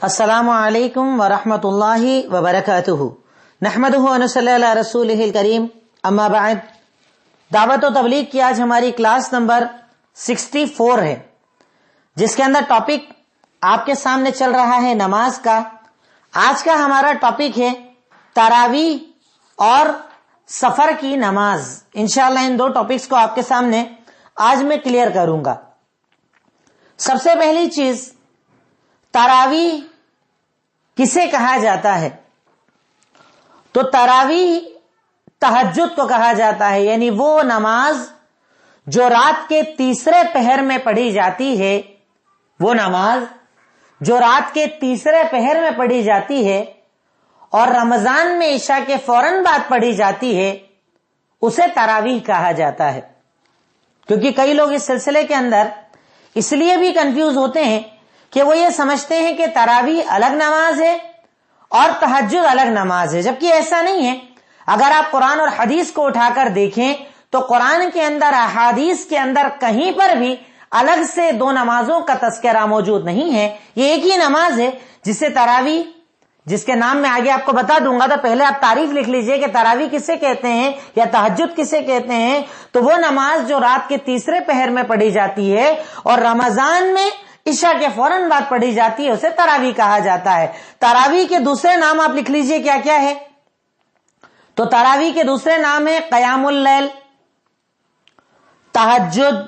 السلام علیکم ورحمۃ اللہ وبرکاتہ نحمدہ ونصلی علی رسولہ الکریم اما بعد. دعوت و تبلیغ کی آج ہماری کلاس نمبر 64 ہے، جس کے اندر ٹاپک آپ کے سامنے چل رہا ہے نماز کا. آج کا ہمارا ٹاپک ہے تراویح اور سفر کی نماز. انشاءاللہ ان دو ٹاپکس کو آپ کے سامنے آج میں کلیئر کروں گا. سب سے پہلی چیز، تراویح کسے کہا جاتا ہے؟ تو تراویح تہجد کو کہا جاتا ہے، یعنی وہ نماز جو رات کے تیسرے پہر میں پڑھی جاتی ہے، وہ نماز جو رات کے تیسرے پہر میں پڑھی جاتی ہے اور رمضان میں عشاء کے فوراً بعد پڑھی جاتی ہے، اسے تراویح کہا جاتا ہے. کیونکہ کئی لوگ اس سلسلے کے اندر اس لیے بھی کنفیوز ہوتے ہیں کہ وہ یہ سمجھتے ہیں کہ تراویح الگ نماز ہے اور تہجد الگ نماز ہے، جبکہ ایسا نہیں ہے. اگر آپ قرآن اور حدیث کو اٹھا کر دیکھیں تو قرآن کے اندر، احادیث کے اندر کہیں پر بھی الگ سے دو نمازوں کا تذکرہ موجود نہیں ہے. یہ ایک ہی نماز ہے جسے تراویح، جس کے نام میں آگے آپ کو بتا دوں گا. تو پہلے آپ تعریف لکھ لیجئے کہ تراویح کسے کہتے ہیں یا تہجد کسے کہتے ہیں. تو وہ نماز جو رات کے تیسرے پہر میں پڑھی جاتی ہے اور رمضان میں عشاء کے فوراً بعد پڑھی جاتی ہے، اسے تراویح کہا جاتا ہے. تراویح کے دوسرے نام آپ لکھ لیجئے کیا کیا ہے. تو تراویح کے دوسرے نام ہے قیام اللیل، تہجد.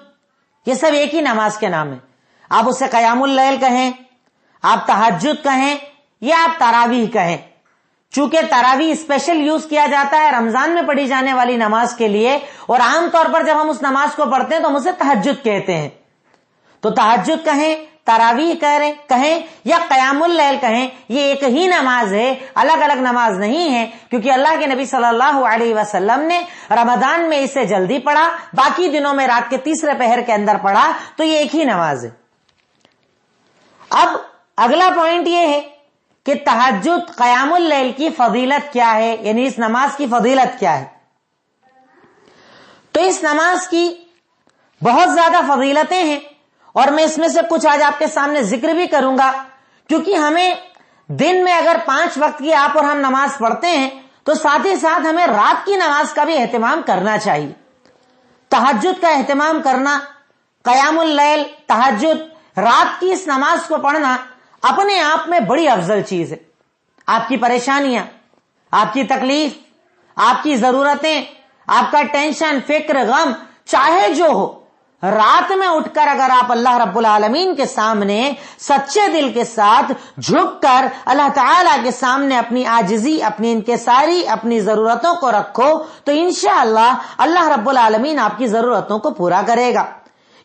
یہ سب ایک ہی نماز کے نام ہیں. آپ اسے قیام اللیل کہیں، آپ تہجد کہیں یا آپ تراویح کہیں. چونکہ تراویح اسپیشل یوز کیا جاتا ہے رمضان میں پڑھی جانے والی نماز کے لیے، اور عام طور پر جب ہم اس نماز کو پڑھتے ہیں تو ہم اسے تہجد کہتے ہیں. تو تہجد کہیں، تراویح کہیں یا قیام اللیل کہیں، یہ ایک ہی نماز ہے، الگ الگ نماز نہیں ہے. کیونکہ اللہ کے نبی صلی اللہ علیہ وسلم نے رمضان میں اسے جلدی پڑھا، باقی دنوں میں رات کے تیسرے پہر کے اندر پڑھا. تو یہ ایک ہی نماز ہے. اب اگلا پوائنٹ یہ ہے کہ تہجد، قیام اللیل کی فضیلت کیا ہے، یعنی اس نماز کی فضیلت کیا ہے. تو اس نماز کی بہت زیادہ فضیلتیں ہیں، اور میں اس میں سے کچھ آج آپ کے سامنے ذکر بھی کروں گا. کیونکہ ہمیں دن میں اگر 5 وقت کی آپ اور ہم نماز پڑھتے ہیں تو ساتھ ہی ساتھ ہمیں رات کی نماز کا بھی اہتمام کرنا چاہیے. تہجد کا اہتمام کرنا، قیام اللیل، تہجد، رات کی اس نماز کو پڑھنا اپنے آپ میں بڑی افضل چیز ہے. آپ کی پریشانیاں، آپ کی تکلیف، آپ کی ضرورتیں، آپ کا ٹینشن، فکر، غم، چاہے جو ہو، رات میں اٹھ کر اگر آپ اللہ رب العالمین کے سامنے سچے دل کے ساتھ جھک کر اللہ تعالیٰ کے سامنے اپنی عاجزی، اپنی انکساری، اپنی ضرورتوں کو رکھو تو انشاءاللہ اللہ رب العالمین آپ کی ضرورتوں کو پورا کرے گا.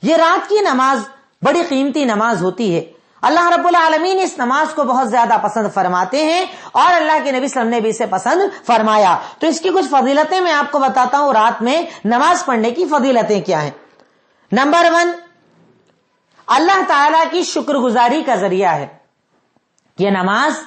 یہ رات کی نماز بڑی قیمتی نماز ہوتی ہے. اللہ رب العالمین اس نماز کو بہت زیادہ پسند فرماتے ہیں، اور اللہ کے نبی صلی اللہ علیہ وسلم نے بھی اسے پسند فرمایا. تو اس کی کچھ فضیلتیں میں آپ کو بتاتا ہوں، رات میں نماز پڑھنے کی فضیلتیں کیا ہیں. نمبر 1، اللہ تعالیٰ کی شکر گزاری کا ذریعہ ہے. یہ نماز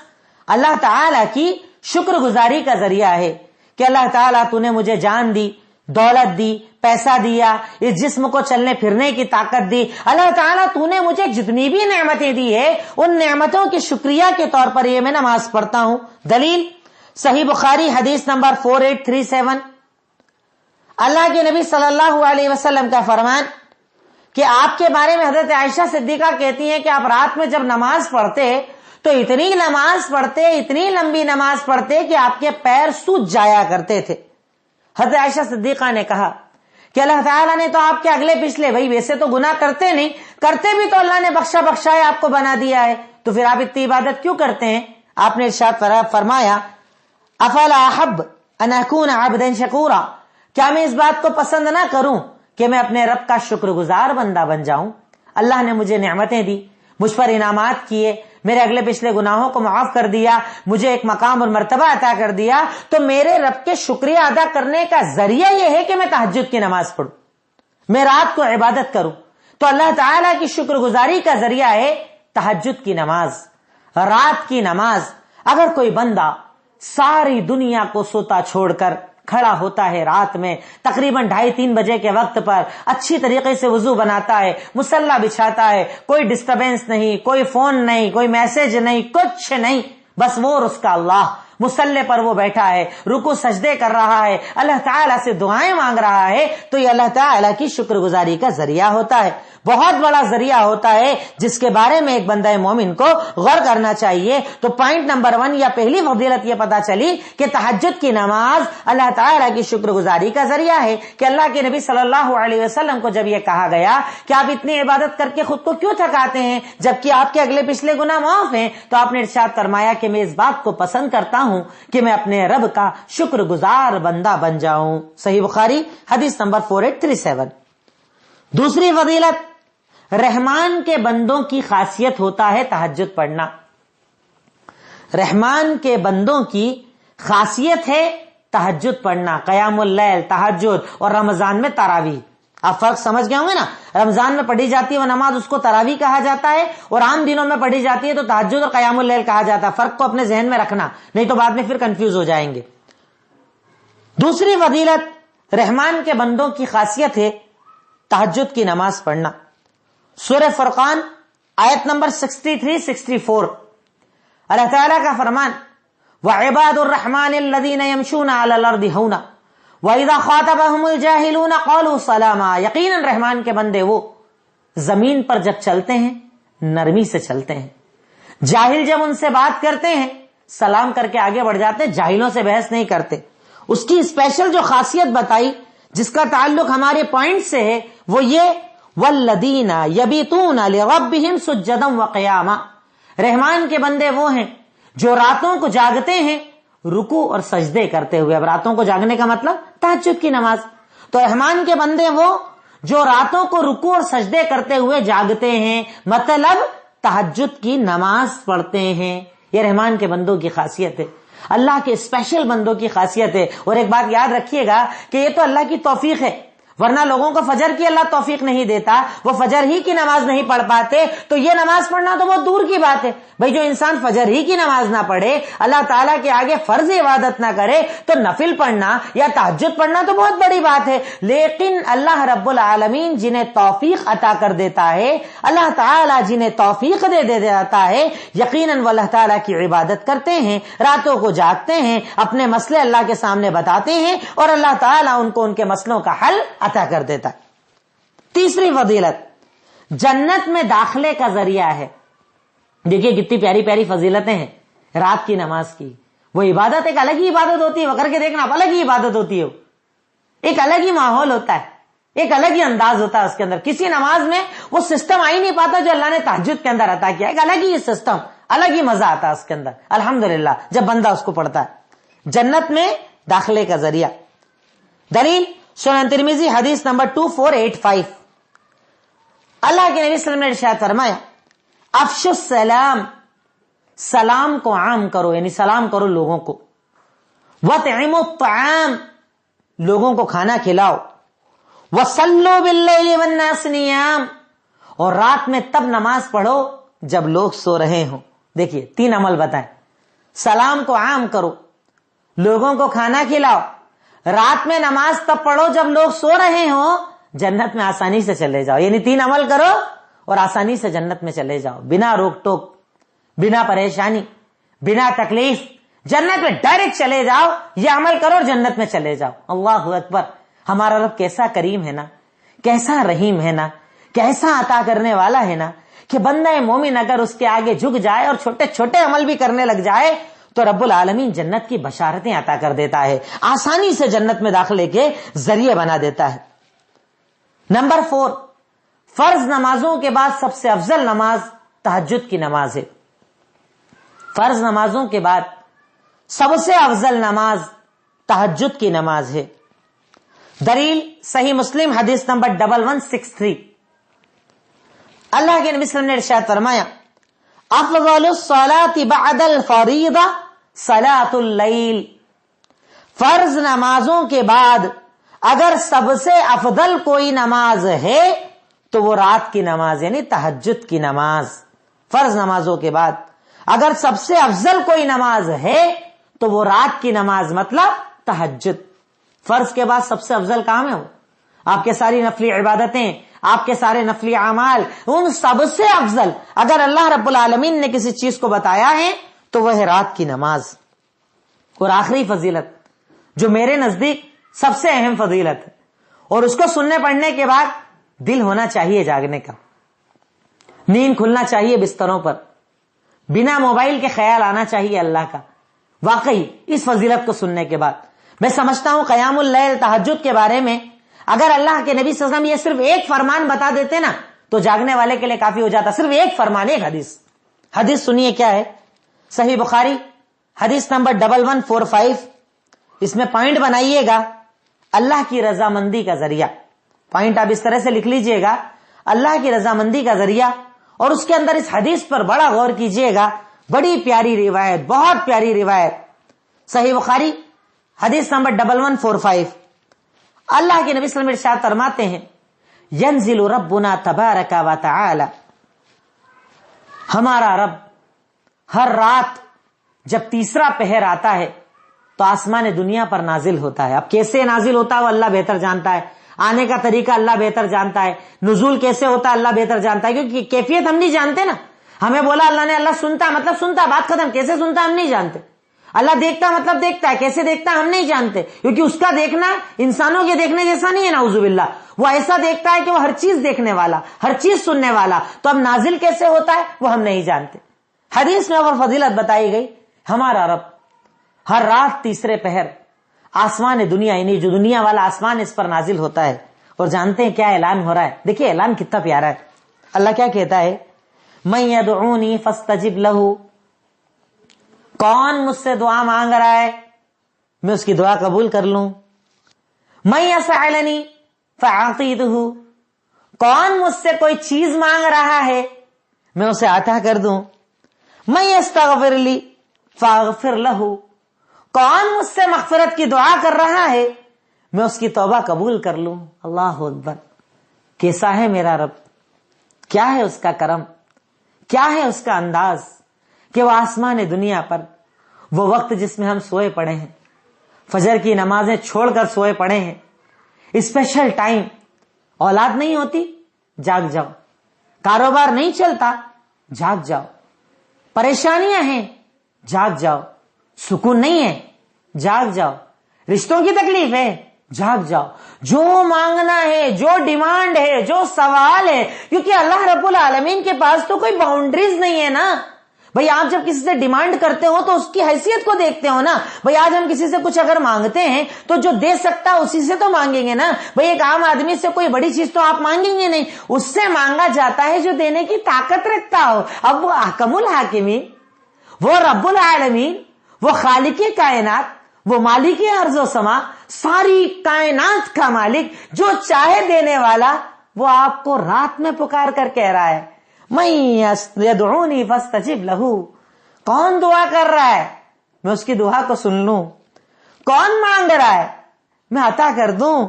اللہ تعالیٰ کی شکر گزاری کا ذریعہ ہے کہ اللہ تعالیٰ تو نے مجھے جان دی، دولت دی، پیسہ دیا، اس جسم کو چلنے پھرنے کی طاقت دی. اللہ تعالیٰ تو نے مجھے جتنی بھی نعمتیں دی ہے، ان نعمتوں کے شکریہ کے طور پر یہ میں نماز پڑھتا ہوں. دلیل صحیح بخاری حدیث نمبر 4837، اللہ کے نبی صلی اللہ علیہ وسلم کا فرمان کہ آپ کے بارے میں حضرت عائشہ صدیقہ کہتی ہیں کہ آپ رات میں جب نماز پڑھتے تو اتنی نماز پڑھتے، اتنی لمبی نماز پڑھتے کہ آپ کے پیر سوج جایا کرتے تھے. حضرت عائشہ صدیقہ نے کہا کہ اللہ تعالیٰ نے تو آپ کے اگلے پچھلے، وہی ویسے تو گناہ کرتے نہیں، کرتے بھی تو اللہ نے بخشائے آپ کو بنا دیا ہے، تو پھر آپ اتنی عبادت کیوں کرتے ہیں؟ آپ نے ارشاد فرمایا افلا احب ان اکون عبدا شکورا، کیا میں اس بات کو پسند نہ کروں کہ میں اپنے رب کا شکر گزار بندہ بن جاؤں. اللہ نے مجھے نعمتیں دی، مجھ پر انعامات کیے، میرے اگلے پچھلے گناہوں کو معاف کر دیا، مجھے ایک مقام اور مرتبہ عطا کر دیا. تو میرے رب کے شکریہ ادا کرنے کا ذریعہ یہ ہے کہ میں تہجد کی نماز پڑھوں، میں رات کو عبادت کروں. تو اللہ تعالیٰ کی شکر گزاری کا ذریعہ ہے تہجد کی نماز، رات کی نماز. اگر کوئی بندہ ساری دنیا کو سوتا چھوڑ کر کھڑا ہوتا ہے رات میں تقریباً 2:30-3 بجے کے وقت پر، اچھی طریقے سے وضو بناتا ہے، مصلی بچھاتا ہے، کوئی ڈسٹربینس نہیں، کوئی فون نہیں، کوئی میسج نہیں، کچھ نہیں، بس وہ اور اس کا اللہ، مصلی پر وہ بیٹھا ہے، رکوع سجدے کر رہا ہے، اللہ تعالیٰ سے دعائیں مانگ رہا ہے، تو یہ اللہ تعالیٰ کی شکر گزاری کا ذریعہ ہوتا ہے، بہت بڑا ذریعہ ہوتا ہے، جس کے بارے میں ایک بندہ مومن کو غور کرنا چاہیے۔ تو پوائنٹ نمبر 1 یا پہلی فضیلت یہ پتا چلی کہ تہجد کی نماز اللہ تعالیٰ کی شکر گزاری کا ذریعہ ہے، کہ اللہ کے نبی صلی اللہ علیہ وسلم کو جب یہ کہا گیا کہ آپ اتنی عبادت کر کے خود کو کیوں تھکاتے ہیں جبکہ آپ کے اگلے پچھلے گناہ معاف ہیں، تو آپ نے ارشاد فرمایا کہ میں اس بات کو پسند کرتا ہوں کہ میں اپنے رب کا شکر گزار بندہ بن جاؤں۔ صحیح بخاری حدیث نمبر 4837۔ دوسری فضیلت، رحمان کے بندوں کی خاصیت ہوتا ہے تہجد پڑھنا۔ رحمان کے بندوں کی خاصیت ہے تہجد پڑھنا، قیام اللیل، تہجد، اور رمضان میں تراویح۔ آپ فرق سمجھ گئے ہوں گے نا، رمضان میں پڑھی جاتی ہے وہ نماز اس کو تراویح کہا جاتا ہے، اور عام دنوں میں پڑھی جاتی ہے تو تہجد اور قیام اللیل کہا جاتا ہے۔ فرق کو اپنے ذہن میں رکھنا، نہیں تو بعد میں پھر کنفیوز ہو جائیں گے۔ دوسری فضیلت، رحمان کے بندوں کی خاصیت ہے تہجد کی نماز پڑھنا۔ سورہ فرقان آیت نمبر 63-64، اللہ تعالیٰ کا فرمان، وَعِبَادُ الرَّحْمَنِ الَّذِينَ يَمْشُونَ عَلَى الْأَرْضِ هَوْنًا وَإِذَا خَاطَبَهُمُ الْجَاهِلُونَ قَالُوا سَلَامًا۔ یقیناً رحمان کے بندے وہ زمین پر جب چلتے ہیں نرمی سے چلتے ہیں، جاہل جب ان سے بات کرتے ہیں سلام کر کے آگے بڑھ جاتے ہیں، جاہلوں سے بحث نہیں کرتے۔ اس کی اسپیشل جو خاصیت بتائی جس کا تعلق ہمارے پوائنٹ سے ہے وہ یہ، وَالَّذِينَ يَبِيتُونَ لِرَبِّهِمْ سُجَّدًا وَقِيَامًا۔ رحمان کے بندے وہ ہیں جو راتوں کو جاگتے ہیں رکوع اور سجدے کرتے ہوئے۔ اب راتوں کو جاگنے کا مطلب تہجد کی نماز۔ تو رحمان کے بندے وہ جو راتوں کو رکوع اور سجدے کرتے ہوئے جاگتے ہیں، مطلب تہجد کی نماز پڑھتے ہیں۔ یہ رحمان کے بندوں کی خاصیت ہے، اللہ کے اسپیشل بندوں کی خاصیت ہے۔ اور ایک بات یاد رکھیے گا کہ یہ تو اللہ کی توفیق ہے، ورنہ لوگوں کو فجر کی اللہ توفیق نہیں دیتا، وہ فجر ہی کی نماز نہیں پڑھ پاتے، تو یہ نماز پڑھنا تو بہت دور کی بات ہے۔ بھئی جو انسان فجر ہی کی نماز نہ پڑھے، اللہ تعالیٰ کے آگے فرض عبادت نہ کرے، تو نفل پڑھنا یا تہجد پڑھنا تو بہت بڑی بات ہے۔ لیکن اللہ رب العالمین جنہیں توفیق عطا کر دیتا ہے، اللہ تعالیٰ جنہیں توفیق دے دیتا ہے، یقیناً وہ اللہ تعالیٰ کی عبادت کرتے ہیں، راتوں کو جاگتے ہیں، اپنے مسئلے اللہ کے سامنے بتاتے ہیں، اور اللہ تعالیٰ ان کو ان کے مسئلوں کا حل عطا کر دیتا ہے۔ تیسری فضیلت، جنت میں داخلے کا ذریعہ ہے۔ دیکھیے کتنی پیاری پیاری فضیلتیں ہیں رات کی نماز کی۔ وہ عبادت ایک الگ ہی عبادت ہوتی ہے، وہ کر کے دیکھنا، آپ الگ ہی عبادت ہوتی ہے، ایک الگ ہی ماحول ہوتا ہے، ایک الگ ہی انداز ہوتا ہے اس کے اندر۔ کسی نماز میں وہ سسٹم آ ہی نہیں پاتا جو اللہ نے تہجد کے اندر عطا کیا، ایک الگ ہی سسٹم، الگ ہی مزہ آتا ہے اس کے اندر الحمدللہ جب بندہ اس کو پڑھتا ہے۔ جنت میں داخلے کا ذریعہ۔ دلیل سنن ترمذی حدیث نمبر 2485، اللہ کے نبی صلی اللہ علیہ وسلم نے ارشاد فرمایا، افشوا السلام، سلام کو عام کرو، یعنی سلام کرو لوگوں کو، وَاطْعِمُوا الطَّعَامَ، لوگوں کو کھانا کھلاؤ، وَصَلُّوا بِاللَّيْلِ وَالنَّاسُ نِيَامٌ، اور رات میں تب نماز پڑھو جب لوگ سو رہے ہوں۔ دیکھیے 3 عمل بتائیں، سلام کو عام کرو، لوگوں کو کھانا کھلاؤ، رات میں نماز تب پڑھو جب لوگ سو رہے ہوں، جنت میں آسانی سے چلے جاؤ۔ یعنی 3 عمل کرو اور آسانی سے جنت میں چلے جاؤ، بنا روک ٹوک، بنا پریشانی، بنا تکلیف، جنت میں ڈائریکٹ چلے جاؤ۔ یہ عمل کرو اور جنت میں چلے جاؤ۔ اللہ اکبر، ہمارا رب کیسا کریم ہے نا، کیسا رحیم ہے نا، کیسا عطا کرنے والا ہے نا، کہ بندہ مومن اگر اس کے آگے جھک جائے اور چھوٹے چھوٹے عمل بھی کرنے لگ جائے تو رب العالمین جنت کی بشارتیں عطا کر دیتا ہے، آسانی سے جنت میں داخلے کے ذریعے بنا دیتا ہے۔ نمبر 4، فرض نمازوں کے بعد سب سے افضل نماز تہجد کی نماز ہے۔ فرض نمازوں کے بعد سب سے افضل نماز تہجد کی نماز ہے۔ دلیل صحیح مسلم حدیث نمبر 1163، اللہ کے نبی صلی اللہ علیہ وسلم نے ارشاد فرمایا، افضل الصلاة بعد الفریضہ صلاۃ اللیل، فرض نمازوں کے بعد اگر سب سے افضل کوئی نماز ہے تو وہ رات کی نماز یعنی تہجد کی نماز۔ فرض نمازوں کے بعد اگر سب سے افضل کوئی نماز ہے تو وہ رات کی نماز مطلب تہجد۔ فرض کے بعد سب سے افضل کام ہے وہ. آپ کے ساری نفلی عبادتیں، آپ کے سارے نفلی اعمال، ان سب سے افضل اگر اللہ رب العالمین نے کسی چیز کو بتایا ہے تو وہ ہے رات کی نماز. اور آخری فضیلت جو میرے نزدیک سب سے اہم فضیلت ہے، اور اس کو سننے پڑھنے کے بعد دل ہونا چاہیے جاگنے کا، نیند کھلنا چاہیے بستروں پر، بنا موبائل کے خیال آنا چاہیے اللہ کا. واقعی اس فضیلت کو سننے کے بعد میں سمجھتا ہوں قیام اللیل تہجد کے بارے میں اگر اللہ کے نبی صلی اللہ علیہ وسلم یہ صرف ایک فرمان بتا دیتے نا تو جاگنے والے کے لیے کافی ہو جاتا. صرف ایک فرمان، ایک حدیث سنیے کیا ہے. صحیح بخاری حدیث نمبر 1145. اس میں پوائنٹ بنائیے گا، اللہ کی رضامندی کا ذریعہ. پوائنٹ آپ اس طرح سے لکھ لیجئے گا، اللہ کی رضامندی کا ذریعہ. اور اس کے اندر اس حدیث پر بڑا غور کیجئے گا، بڑی پیاری روایت، بہت پیاری روایت. صحیح بخاری حدیث نمبر 1145. اللہ کے نبی صلی اللہ علیہ وسلم ارشاد فرماتے ہیں، ینزل ربنا تبارک و تعالی، ہمارا رب ہر رات جب تیسرا پہر آتا ہے تو آسمان دنیا پر نازل ہوتا ہے. اب کیسے نازل ہوتا ہے وہ اللہ بہتر جانتا ہے، آنے کا طریقہ اللہ بہتر جانتا ہے، نزول کیسے ہوتا ہے اللہ بہتر جانتا ہے، کیونکہ کیفیت ہم نہیں جانتے نا. ہمیں بولا اللہ نے اللہ سنتا ہے مطلب سنتا، بات ختم. کیسے سنتا ہم نہیں جانتے. اللہ دیکھتا مطلب دیکھتا ہے، کیسے دیکھتا ہم نہیں جانتے، کیونکہ اس کا دیکھنا انسانوں کے دیکھنے جیسا نہیں ہے. نعوذ باللہ، وہ ایسا دیکھتا ہے کہ وہ ہر چیز دیکھنے والا، ہر چیز سننے والا. تو اب نازل کیسے ہوتا ہے وہ ہم نہیں جانتے. حدیث میں اور فضیلت بتائی گئی، ہمارا رب ہر رات تیسرے پہر آسمان دنیا، یعنی جو دنیا والا آسمان اس پر نازل ہوتا ہے. اور جانتے ہیں کیا اعلان ہو رہا ہے؟ دیکھیے اعلان کتنا پیارا ہے. اللہ کیا کہتا ہے، من یدعونی فاستجب لہ، کون مجھ سے دعا مانگ رہا ہے میں اس کی دعا قبول کر لوں. من یسألنی فاعطیتہ، کون مجھ سے کوئی چیز مانگ رہا ہے میں اسے عطا کر دوں. من یستغفر لی فاغفر لہ، کون مجھ سے مغفرت کی دعا کر رہا ہے میں اس کی توبہ قبول کر لوں. اللہ اکبر، کیسا ہے میرا رب، کیا ہے اس کا کرم، کیا ہے اس کا انداز کہ وہ آسمان دنیا پر وہ وقت جس میں ہم سوئے پڑے ہیں، فجر کی نمازیں چھوڑ کر سوئے پڑے ہیں، اسپیشل ٹائم، اولاد نہیں ہوتی جاگ جاؤ، کاروبار نہیں چلتا جاگ جاؤ، پریشانیاں ہیں جاگ جاؤ، سکون نہیں ہے جاگ جاؤ، رشتوں کی تکلیف ہے جاگ جاؤ. جو مانگنا ہے، جو ڈیمانڈ ہے، جو سوال ہے، کیونکہ اللہ رب العالمین کے پاس تو کوئی باؤنڈریز نہیں ہے نا. بھئی آپ جب کسی سے ڈیمانڈ کرتے ہو تو اس کی حیثیت کو دیکھتے ہو نا. بھئی آج ہم کسی سے کچھ اگر مانگتے ہیں تو جو دے سکتا اسی سے تو مانگیں گے نا. بھئی ایک عام آدمی سے کوئی بڑی چیز تو آپ مانگیں گے نہیں، اس سے مانگا جاتا ہے جو دینے کی طاقت رکھتا ہو. اب وہ احکم الحاکمین، وہ رب العالمین، وہ خالق کائنات، وہ مالک ارض و سما، ساری کائنات کا مالک، جو چاہے دینے والا، وہ آپ کو رات میں پکار کر کہہ رہا ہے من یدعونی فاستجب لہ. کون دعا کر رہا ہے میں اس کی دعا کو سن لوں. کون مانگ رہا ہے میں عطا کر دوں.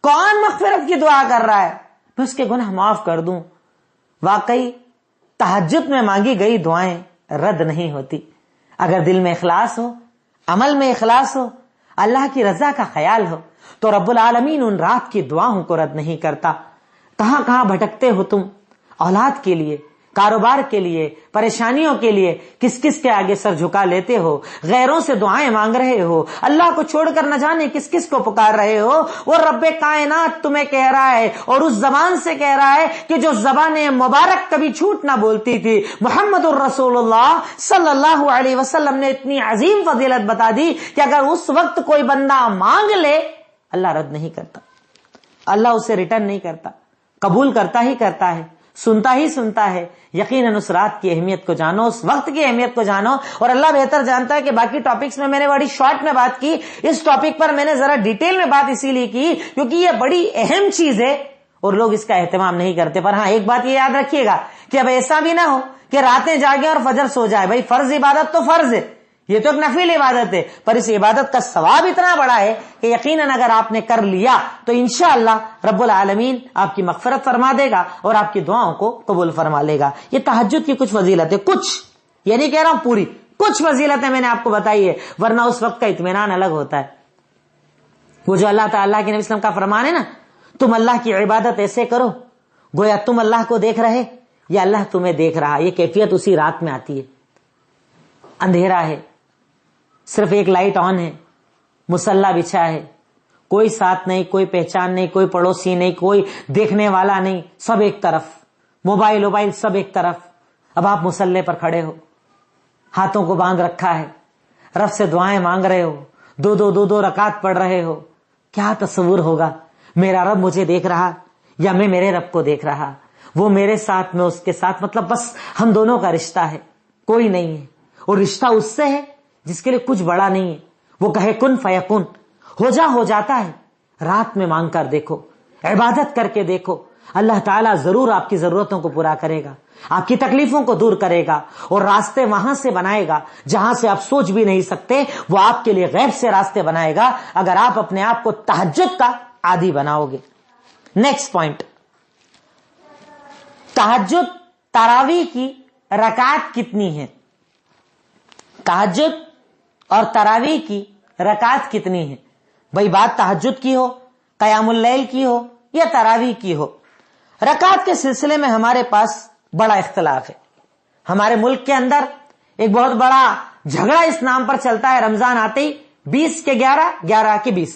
کون مغفرت کی دعا کر رہا ہے میں اس کے گناہ معاف کر دوں. واقعی تہجد میں مانگی گئی دعائیں رد نہیں ہوتی اگر دل میں اخلاص ہو، عمل میں اخلاص ہو، اللہ کی رضا کا خیال ہو تو رب العالمین ان رات کی دعاؤں کو رد نہیں کرتا. کہاں کہاں بھٹکتے ہو تم، اولاد کے لیے، کاروبار کے لیے، پریشانیوں کے لیے کس کس کے آگے سر جھکا لیتے ہو، غیروں سے دعائیں مانگ رہے ہو، اللہ کو چھوڑ کر نہ جانے کس کس کو پکار رہے ہو. وہ رب کائنات تمہیں کہہ رہا ہے، اور اس زبان سے کہہ رہا ہے کہ جو زبان مبارک کبھی جھوٹ نہ بولتی تھی. محمد الرسول اللہ صلی اللہ علیہ وسلم نے اتنی عظیم فضیلت بتا دی کہ اگر اس وقت کوئی بندہ مانگ لے اللہ رد نہیں کرتا، اللہ اسے ریٹرن نہیں کرتا، قبول کرتا ہی کرتا ہے، سنتا ہی سنتا ہے. یقیناً اس رات کی اہمیت کو جانو، اس وقت کی اہمیت کو جانو. اور اللہ بہتر جانتا ہے کہ باقی ٹاپکس میں نے بڑی شارٹ میں بات کی، اس ٹاپک پر میں نے ذرا ڈیٹیل میں بات اسی لیے کی کیونکہ یہ بڑی اہم چیز ہے اور لوگ اس کا اہتمام نہیں کرتے. پر ہاں ایک بات یہ یاد رکھیے گا کہ اب ایسا بھی نہ ہو کہ راتیں جاگیں اور فجر سو جائے. بھائی فرض عبادت تو فرض ہے، یہ تو ایک نفل عبادت ہے، پر اس عبادت کا ثواب اتنا بڑا ہے کہ یقیناً اگر آپ نے کر لیا تو انشاءاللہ رب العالمین آپ کی مغفرت فرما دے گا اور آپ کی دعاؤں کو قبول فرما لے گا. یہ تہجد کی کچھ فضیلت ہے، کچھ یہ نہیں کہہ رہا ہوں پوری، کچھ فضیلتیں میں نے آپ کو بتائی ہے، ورنہ اس وقت کا اطمینان الگ ہوتا ہے. وہ جو اللہ تعالیٰ کے نبی صلی اللہ علیہ وسلم کا فرمان ہے نا، تم اللہ کی عبادت ایسے کرو گویا تم اللہ کو دیکھ رہے یا اللہ تمہیں دیکھ رہا. یہ کیفیت اسی رات میں آتی ہے. اندھیرا ہے، صرف ایک لائٹ آن ہے، مصلی بچھا ہے، کوئی ساتھ نہیں، کوئی پہچان نہیں، کوئی پڑوسی نہیں، کوئی دیکھنے والا نہیں، سب ایک طرف، موبائل سب ایک طرف. اب آپ مصلی پر کھڑے ہو، ہاتھوں کو باندھ رکھا ہے، رب سے دعائیں مانگ رہے ہو، دو رکعت پڑھ رہے ہو. کیا تصور ہوگا، میرا رب مجھے دیکھ رہا یا میں میرے رب کو دیکھ رہا، وہ میرے ساتھ میں اس کے ساتھ، مطلب بس ہم دونوں کا رشتہ ہے، کوئی نہیں ہے. اور رشتہ اس سے ہے جس کے لیے کچھ بڑا نہیں ہے. وہ کہے کن فیکن، ہو جاتا ہے. رات میں مانگ کر دیکھو، عبادت کر کے دیکھو، اللہ تعالیٰ ضرور آپ کی ضرورتوں کو پورا کرے گا، آپ کی تکلیفوں کو دور کرے گا، اور راستے وہاں سے بنائے گا جہاں سے آپ سوچ بھی نہیں سکتے. وہ آپ کے لیے غیب سے راستے بنائے گا اگر آپ اپنے آپ کو تہجد کا عادی بناؤ گے. نیکسٹ پوائنٹ، تہجد تراویح کی رکعت کتنی ہے؟ تہجد اور تراویح کی رکعت کتنی ہے؟ بھئی بات تہجد کی ہو، قیام اللیل کی ہو یا تراویح کی ہو، رکعت کے سلسلے میں ہمارے پاس بڑا اختلاف ہے. ہمارے ملک کے اندر ایک بہت بڑا جھگڑا اس نام پر چلتا ہے، رمضان آتے ہی 20 کے 11، 11 کے 20.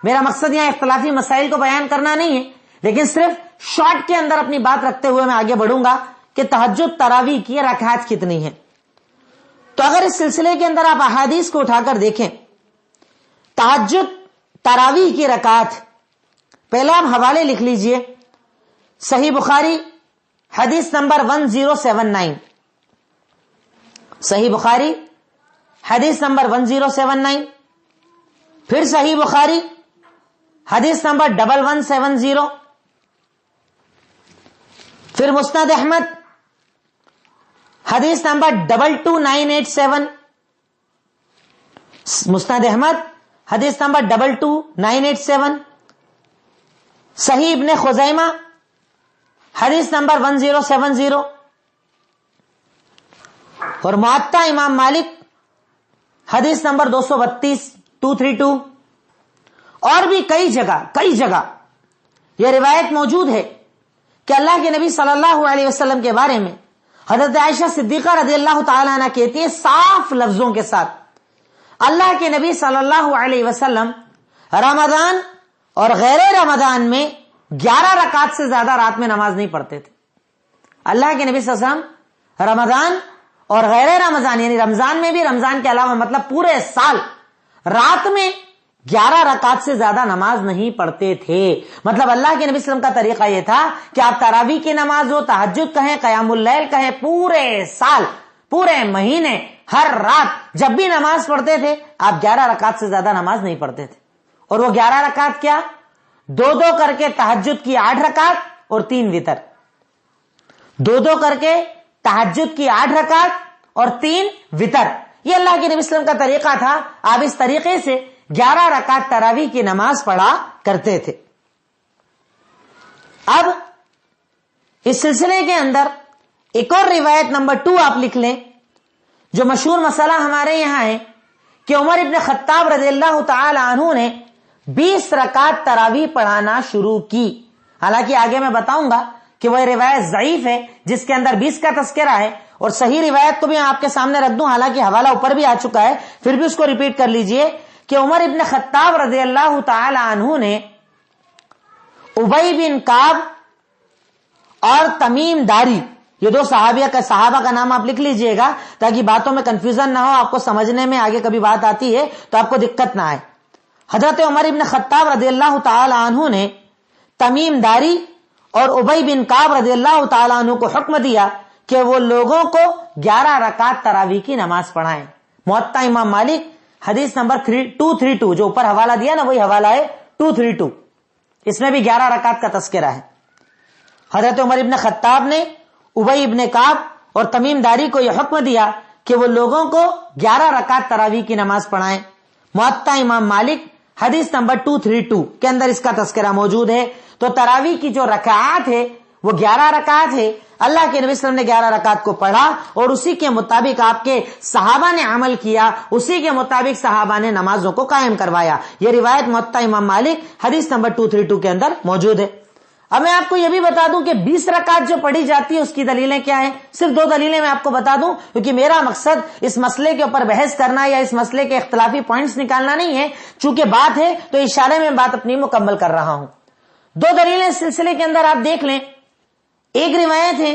میرا مقصد یہاں اختلافی مسائل کو بیان کرنا نہیں ہے، لیکن صرف شارٹ کے اندر اپنی بات رکھتے ہوئے میں آگے بڑھوں گا کہ تہجد تراویح کی رکعت کتنی ہے. تو اگر اس سلسلے کے اندر آپ احادیث کو اٹھا کر دیکھیں، تہجد تراویح کی رکعت، پہلا آپ حوالے لکھ لیجئے، صحیح بخاری حدیث نمبر 1079، صحیح بخاری حدیث نمبر 1079، پھر صحیح بخاری حدیث نمبر 1170، پھر مسند احمد حدیث نمبر 22987، مسند احمد حدیث نمبر 22987، صحیح ابن خزیمہ حدیث نمبر 1070، اور موطا امام مالک حدیث نمبر 232، اور بھی کئی جگہ یہ روایت موجود ہے کہ اللہ کے نبی صلی اللہ علیہ وسلم کے بارے میں حضرت عائشہ صدیقہ رضی اللہ تعالیٰ عنہ کہتی ہے صاف لفظوں کے ساتھ، اللہ کے نبی صلی اللہ علیہ وسلم رمضان اور غیر رمضان میں 11 رکعت سے زیادہ رات میں نماز نہیں پڑھتے تھے. اللہ کے نبی صلی اللہ علیہ وسلم رمضان اور غیر رمضان، یعنی رمضان میں بھی، رمضان کے علاوہ، مطلب پورے سال رات میں 11 رکعت سے زیادہ نماز نہیں پڑھتے تھے. مطلب اللہ کے نبی صلی اللہ علیہ وسلم کا طریقہ یہ تھا کہ آپ تراویح کی نماز ہو، تہجد کہیں، قیام اللیل کہیں، پورے سال، پورے مہینے، ہر رات جب بھی نماز پڑھتے تھے آپ 11 رکعت سے زیادہ نماز نہیں پڑھتے تھے. اور وہ 11 رکعت کیا، 2 کر کے تہجد کی 8 رکعت اور 3 وتر، 2 کر کے تہجد کی 8 رکعت اور 3 وتر. یہ اللہ کے نبی صلی اللہ علیہ وسلم کا طریقہ تھا. آپ اس طریقے سے 11 رکعت تراویح کی نماز پڑھا کرتے تھے. اب اس سلسلے کے اندر ایک اور روایت نمبر 2 آپ لکھ لیں، جو مشہور مسئلہ ہمارے یہاں ہے کہ عمر ابن خطاب رضی اللہ تعالی عنہ نے 20 رکعت تراویح پڑھانا شروع کی. حالانکہ آگے میں بتاؤں گا کہ وہ روایت ضعیف ہے جس کے اندر 20 کا تذکرہ ہے، اور صحیح روایت کو بھی آپ کے سامنے رکھ دوں، حالانکہ حوالہ اوپر بھی آ چکا ہے، پھر بھی اس کو ریپیٹ کر لیجئے کہ عمر ابن خطاب رضی اللہ تعالی عنہ نے ابی بن کعب اور تمیم داری، یہ 2 صحابہ کا نام آپ لکھ لیجئے گا تاکہ باتوں میں کنفیوژن نہ ہو، آپ کو سمجھنے میں آگے کبھی بات آتی ہے تو آپ کو دقت نہ آئے. حضرت عمر ابن خطاب رضی اللہ تعالی عنہ نے تمیم داری اور ابی بن کعب رضی اللہ تعالی عنہ کو حکم دیا کہ وہ لوگوں کو 11 رکعت تراویح کی نماز پڑھائیں. موطا امام مالک حدیث نمبر 232، جو اوپر حوالہ دیا نا وہی حوالہ ہے 232، اس میں بھی 11 رکعت کا تذکرہ ہے. حضرت عمر ابن خطاب نے ابی ابن کعب اور تمیم داری کو یہ حکم دیا کہ وہ لوگوں کو 11 رکعت تراویح کی نماز پڑھائیں. موطا امام مالک حدیث نمبر 232 کے اندر اس کا تذکرہ موجود ہے. تو تراویح کی جو رکعات ہے وہ 11 رکعت ہے. اللہ کے نبی صلی اللہ علیہ وسلم نے 11 رکعت کو پڑھا اور اسی کے مطابق آپ کے صحابہ نے عمل کیا, اسی کے مطابق صحابہ نے نمازوں کو قائم کروایا. یہ روایت موطا امام مالک حدیث نمبر 232 کے اندر موجود ہے. اب میں آپ کو یہ بھی بتا دوں کہ 20 رکعت جو پڑھی جاتی ہے اس کی دلیلیں کیا ہیں. صرف 2 دلیلیں میں آپ کو بتا دوں, کیونکہ میرا مقصد اس مسئلے کے اوپر بحث کرنا یا اس مسئلے کے اختلافی پوائنٹس نکالنا نہیں ہے. چونکہ بات ہے تو اشارے میں بات اپنی مکمل کر رہا ہوں. 2 دلیلیں اس سلسلے کے اندر آپ دیکھ لیں. ایک روایت ہے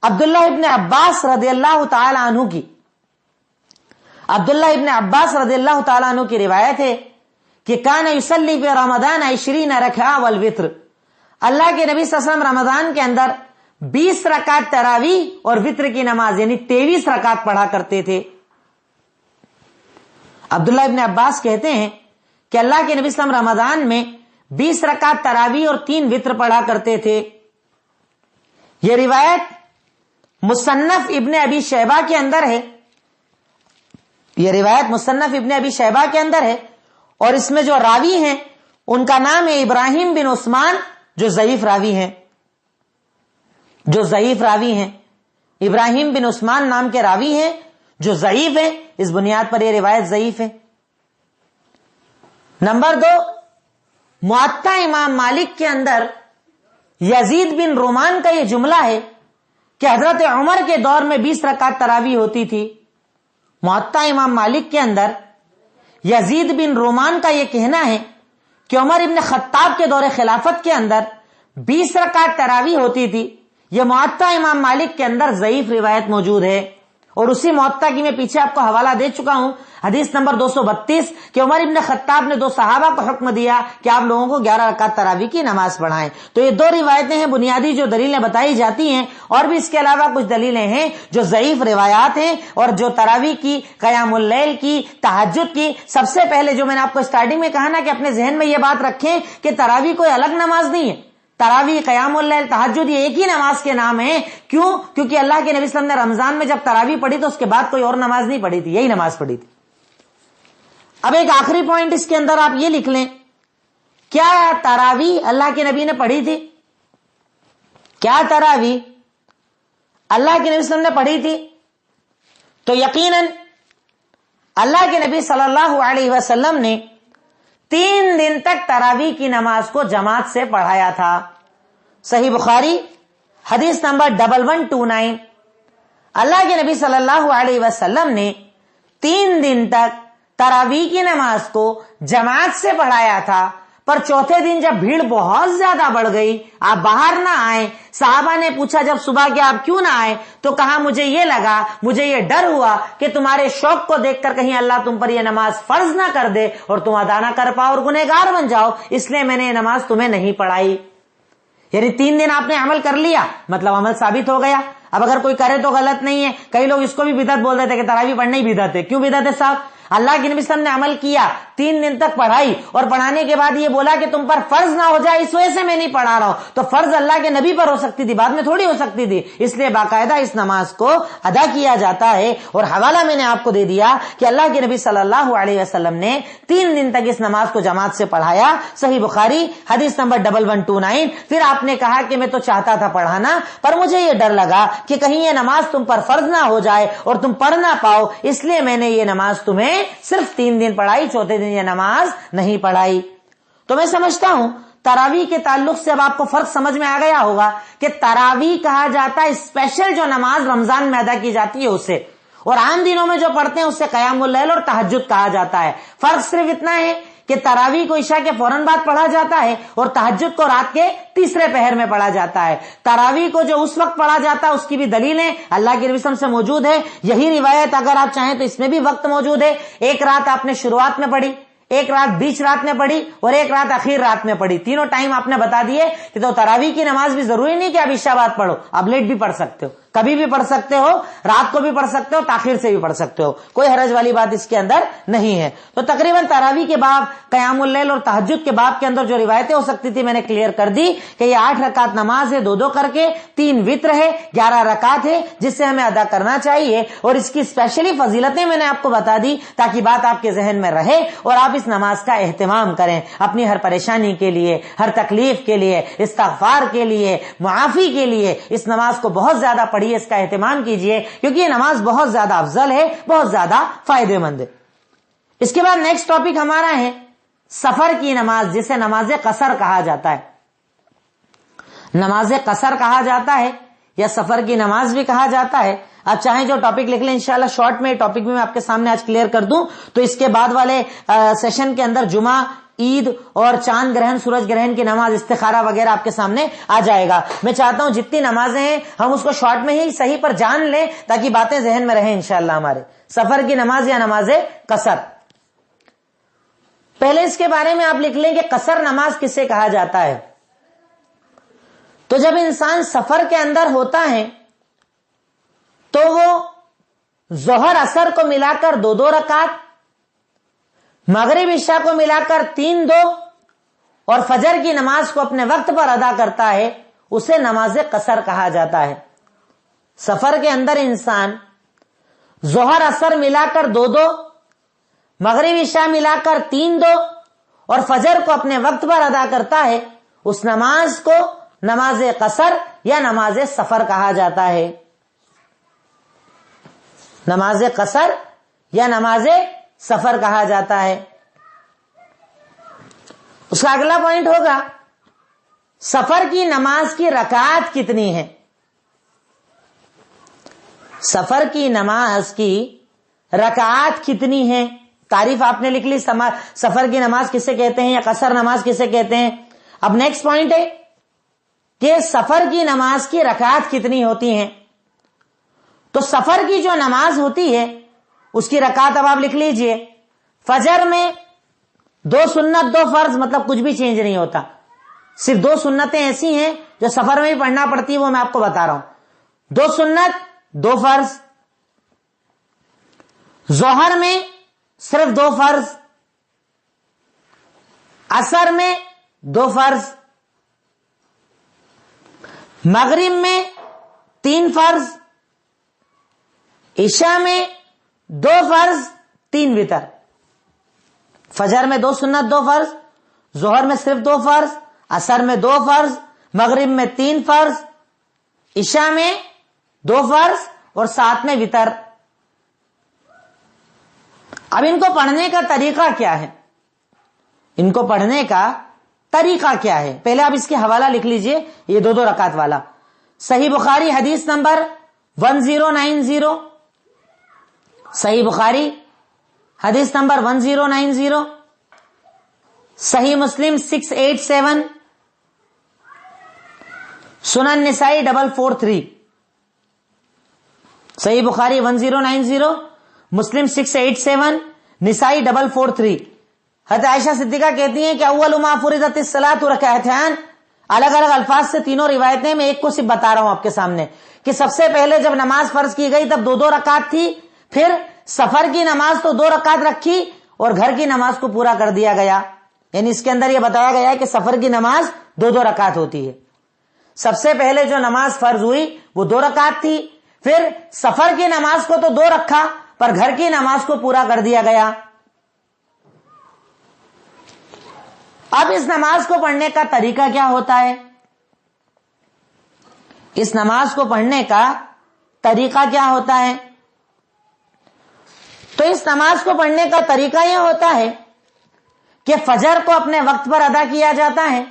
عبداللہ ابن عباس رضی اللہ تعالی عنہ کی. عبداللہ ابن عباس رضی اللہ تعالی عنہ کی روایت ہے کہ کان یصلی فی رمضان 20 رکعہ والوتر. اللہ کے نبی صلی اللہ علیہ وسلم رمضان کے اندر 20 رکعت تراویح اور وتر کی نماز یعنی 23 رکعت پڑھا کرتے تھے. عبداللہ ابن عباس کہتے ہیں کہ اللہ کے نبی صلی اللہ علیہ وسلم رمضان میں 20 رکعت تراویح اور 3 وتر پڑھا کرتے تھے. یہ روایت مصنف ابن ابی شیبہ کے اندر ہے. یہ روایت مصنف ابن ابی شیبہ کے اندر ہے اور اس میں جو راوی ہیں ان کا نام ہے ابراہیم بن عثمان, جو ضعیف راوی ہیں. ابراہیم بن عثمان نام کے راوی ہیں جو ضعیف ہیں. اس بنیاد پر یہ روایت ضعیف ہے. نمبر 2, موطا امام مالک کے اندر یزید بن رومان کا یہ جملہ ہے کہ حضرت عمر کے دور میں 20 رکعت تراویح ہوتی تھی. موطا امام مالک کے اندر یزید بن رومان کا یہ کہنا ہے کہ عمر ابن خطاب کے دور خلافت کے اندر 20 رکعت تراویح ہوتی تھی. یہ موطا امام مالک کے اندر ضعیف روایت موجود ہے اور اسی موطا کی میں پیچھے آپ کو حوالہ دے چکا ہوں, حدیث نمبر 232, کہ عمر ابن خطاب نے 2 صحابہ کو حکم دیا کہ آپ لوگوں کو 11 رکعت تراویح کی نماز پڑھائیں. تو یہ 2 روایتیں ہیں بنیادی جو دلیلیں بتائی جاتی ہیں, اور بھی اس کے علاوہ کچھ دلیلیں ہیں جو ضعیف روایات ہیں اور جو تراویح کی, قیام اللیل کی, تہجد کی. سب سے پہلے جو میں نے آپ کو اسٹارٹنگ میں کہا نا کہ اپنے ذہن میں یہ بات رکھیں کہ تراویح کوئی الگ نماز نہیں ہے. تراویح, قیام اللیل, تہجد یہ ایک ہی نماز کے نام ہیں. کیوں؟ کیونکہ اللہ کے نبی صلی اللہ علیہ وسلم نے رمضان میں جب تراویح پڑھی تو اس کے بعد کوئی اور نماز نہیں پڑھی تھی, یہی نماز پڑھی تھی. اب ایک آخری پوائنٹ اس کے اندر آپ یہ لکھ لیں, کیا تراویح اللہ کے نبی نے پڑھی تھی؟ کیا تراویح اللہ کے نبی صلی اللہ علیہ وسلم نے پڑھی تھی؟ تو یقیناً اللہ کے نبی صلی اللہ علیہ وسلم نے 3 دن تک تراویح کی نماز کو جماعت سے پڑھایا تھا. صحیح بخاری حدیث نمبر 1129. اللہ کے نبی صلی اللہ علیہ وسلم نے 3 دن تک تراویح کی نماز کو جماعت سے پڑھایا تھا. پر چوتھے دن جب بھیڑ بہت زیادہ بڑھ گئی, آپ باہر نہ آئے, صحابہ نے پوچھا جب صبح کہ آپ کیوں نہ آئے, تو کہا مجھے یہ لگا, مجھے یہ ڈر ہوا کہ تمہارے شوق کو دیکھ کر کہیں اللہ تم پر یہ نماز فرض نہ کر دے اور تم ادا نہ کر پاؤ اور گنہگار بن جاؤ, اس لیے میں نے یہ نماز تمہیں نہیں پڑھائی. یعنی 3 دن آپ نے عمل کر لیا, مطلب عمل ثابت ہو گیا. اب اگر کوئی کرے تو غلط نہیں ہے. کئی لوگ اس کو بھی بدعت بول دیتے کہ تراویح پڑھنا ہی بدعت ہے. کیوں بدعت ہے صاحب؟ اللہ کے نبی صلی اللہ علیہ وسلم نے عمل کیا, 3 دن تک پڑھائی اور پڑھانے کے بعد یہ بولا کہ تم پر فرض نہ ہو جائے, اس وجہ سے میں نہیں پڑھا رہا ہوں. تو فرض اللہ کے نبی پر ہو سکتی تھی, بعد میں تھوڑی ہو سکتی تھی. اس لیے باقاعدہ اس نماز کو ادا کیا جاتا ہے. اور حوالہ میں نے آپ کو دے دیا کہ اللہ کے نبی صلی اللہ علیہ وسلم نے 3 دن تک اس نماز کو جماعت سے پڑھایا. صحیح بخاری حدیث نمبر 1129. پھر آپ نے کہا کہ میں تو چاہتا تھا پڑھانا, پر مجھے یہ ڈر لگا کہ کہیں یہ نماز تم پر فرض نہ ہو جائے اور تم پڑھ نہ پاؤ, اس لیے میں نے یہ نماز تمہیں صرف 3 دن پڑھائی, چوتھے دن یہ نماز نہیں پڑھائی. تو میں سمجھتا ہوں تراویح کے تعلق سے اب آپ کو فرق سمجھ میں آ گیا ہوگا کہ تراویح کہا جاتا ہے اسپیشل جو نماز رمضان میں ادا کی جاتی ہے اسے, اور عام دنوں میں جو پڑھتے ہیں اسے قیام اللیل اور تہجد کہا جاتا ہے. فرق صرف اتنا ہے کہ تراویح کو عشاء کے فوراً بعد پڑھا جاتا ہے اور تہجد کو رات کے تیسرے پہر میں پڑھا جاتا ہے. تراویح کو جو اس وقت پڑھا جاتا ہے اس کی بھی دلیلیں اللہ کے نبی صلی اللہ علیہ وسلم سے موجود ہے. یہی روایت اگر آپ چاہیں تو اس میں بھی وقت موجود ہے. ایک رات آپ نے شروعات میں پڑھی, ایک رات بیچ رات میں پڑھی اور ایک رات اخیر رات میں پڑھی. تینوں ٹائم آپ نے بتا دیے کہ تو تراویح کی نماز بھی ضروری نہیں کہ آپ عشاء بعد پڑھو, آپ لیٹ بھی پڑھ سکتے ہو. کبھی بھی پڑھ سکتے ہو, رات کو بھی پڑھ سکتے ہو, تاخیر سے بھی پڑھ سکتے ہو, کوئی حرج والی بات اس کے اندر نہیں ہے. تو تقریباً تراویح کے باب, قیام اللیل اور تہجد کے باب کے اندر جو روایتیں ہو سکتی تھی میں نے کلیئر کر دی کہ یہ 8 رکعت نماز ہے, 2 کر کے, 3 وتر ہے, 11 رکعت ہے جس سے ہمیں ادا کرنا چاہیے. اور اس کی اسپیشلی فضیلتیں میں نے آپ کو بتا دی تاکہ بات آپ کے ذہن میں رہے اور آپ اس نماز کا اہتمام کریں, اپنی ہر پریشانی کے لیے, ہر تکلیف کے لیے, استغفار کے لیے, معافی کے لیے اس نماز کو بہت زیادہ پڑھیے, اس کا اہتمام کیجئے کیونکہ یہ نماز بہت زیادہ افضل ہے, بہت زیادہ فائدے مند ہے. اس کے بعد نیکسٹ ٹاپک ہمارا ہے سفر کی نماز, جسے نماز قصر کہا جاتا ہے. نماز قصر کہا جاتا ہے یا سفر کی نماز بھی کہا جاتا ہے. آپ چاہیں جو ٹاپک لکھ لیں, انشاءاللہ شارٹ میں ٹاپک بھی میں آپ کے سامنے آج کلیئر کر دوں تو اس کے بعد والے سیشن کے اندر جمعہ, عید اور چاند گرہن, سورج گرہن کی نماز, استخارہ وغیرہ آپ کے سامنے آ جائے گا. میں چاہتا ہوں جتنی نمازیں ہیں ہم اس کو شارٹ میں ہی صحیح پر جان لیں تاکہ باتیں ذہن میں رہیں انشاءاللہ ہمارے. سفر کی نماز یا نماز قصر, پہلے اس کے بارے میں آپ لکھ لیں کہ قصر نماز کسے کہا جاتا ہے. تو جب انسان سفر کے اندر ہوتا ہے تو وہ ظہر عصر کو ملا کر 2 رکعت, مغرب عشاء کو ملا کر 3 اور فجر کی نماز کو اپنے وقت پر ادا کرتا ہے, اسے نماز قصر کہا جاتا ہے. سفر کے اندر انسان ظہر عصر ملا کر 2, مغرب عشاء ملا کر 3 اور فجر کو اپنے وقت پر ادا کرتا ہے, اس نماز کو نماز قصر یا نماز سفر کہا جاتا ہے. نماز قصر یا نماز سفر کہا جاتا ہے. اس کا اگلا پوائنٹ ہوگا سفر کی نماز کی رکعات کتنی ہے. سفر کی نماز کی رکعات کتنی ہیں, تعریف آپ نے لکھ لی, سفر کی نماز کسے کہتے ہیں یا قصر نماز کسے کہتے ہیں. اب نیکسٹ پوائنٹ ہے کہ سفر کی نماز کی رکعات کتنی ہوتی ہیں. تو سفر کی جو نماز ہوتی ہے اس کی رکعات اب آپ لکھ لیجئے. فجر میں 2 سنت 2 فرض, مطلب کچھ بھی چینج نہیں ہوتا, صرف 2 سنتیں ایسی ہیں جو سفر میں بھی پڑھنا پڑتی ہے, وہ میں آپ کو بتا رہا ہوں. 2 سنت 2 فرض. ظہر میں صرف 2 فرض, عصر میں 2 فرض, مغرب میں 3 فرض, عشاء میں 2 فرض 3 وتر. فجر میں 2 سنت 2 فرض, ظہر میں صرف 2 فرض, عصر میں 2 فرض, مغرب میں 3 فرض, عشاء میں 2 فرض اور 7 میں وتر. اب ان کو پڑھنے کا طریقہ کیا ہے, ان کو پڑھنے کا طریقہ کیا ہے, پہلے آپ اس کے حوالہ لکھ لیجئے, یہ 2 رکعت والا. صحیح بخاری حدیث نمبر 1090, صحیح بخاری حدیث نمبر 1090, صحیح مسلم 687, سنن نسائی 443. صحیح بخاری 1090, مسلم 687, نسائی 443. حضرت عائشہ صدیقہ کہتی ہیں کہ اول ما فرضت الصلاۃ رکعتان, الگ الگ الفاظ سے 3 روایتیں, میں ایک کو صرف بتا رہا ہوں آپ کے سامنے کہ سب سے پہلے جب نماز فرض کی گئی تب 2 رکعت تھی, پھر سفر کی نماز تو 2 رکعت رکھی اور گھر کی نماز کو پورا کر دیا گیا. یعنی اس کے اندر یہ بتایا گیا ہے کہ سفر کی نماز 2 رکعت ہوتی ہے. سب سے پہلے جو نماز فرض ہوئی وہ 2 رکعت تھی, پھر سفر کی نماز کو تو 2 رکھا پر گھر کی نماز کو پورا کر دیا گیا. اب اس نماز کو پڑھنے کا طریقہ کیا ہوتا ہے, اس نماز کو پڑھنے کا طریقہ کیا ہوتا ہے. تو اس نماز کو پڑھنے کا طریقہ یہ ہوتا ہے کہ فجر کو اپنے وقت پر ادا کیا جاتا ہے.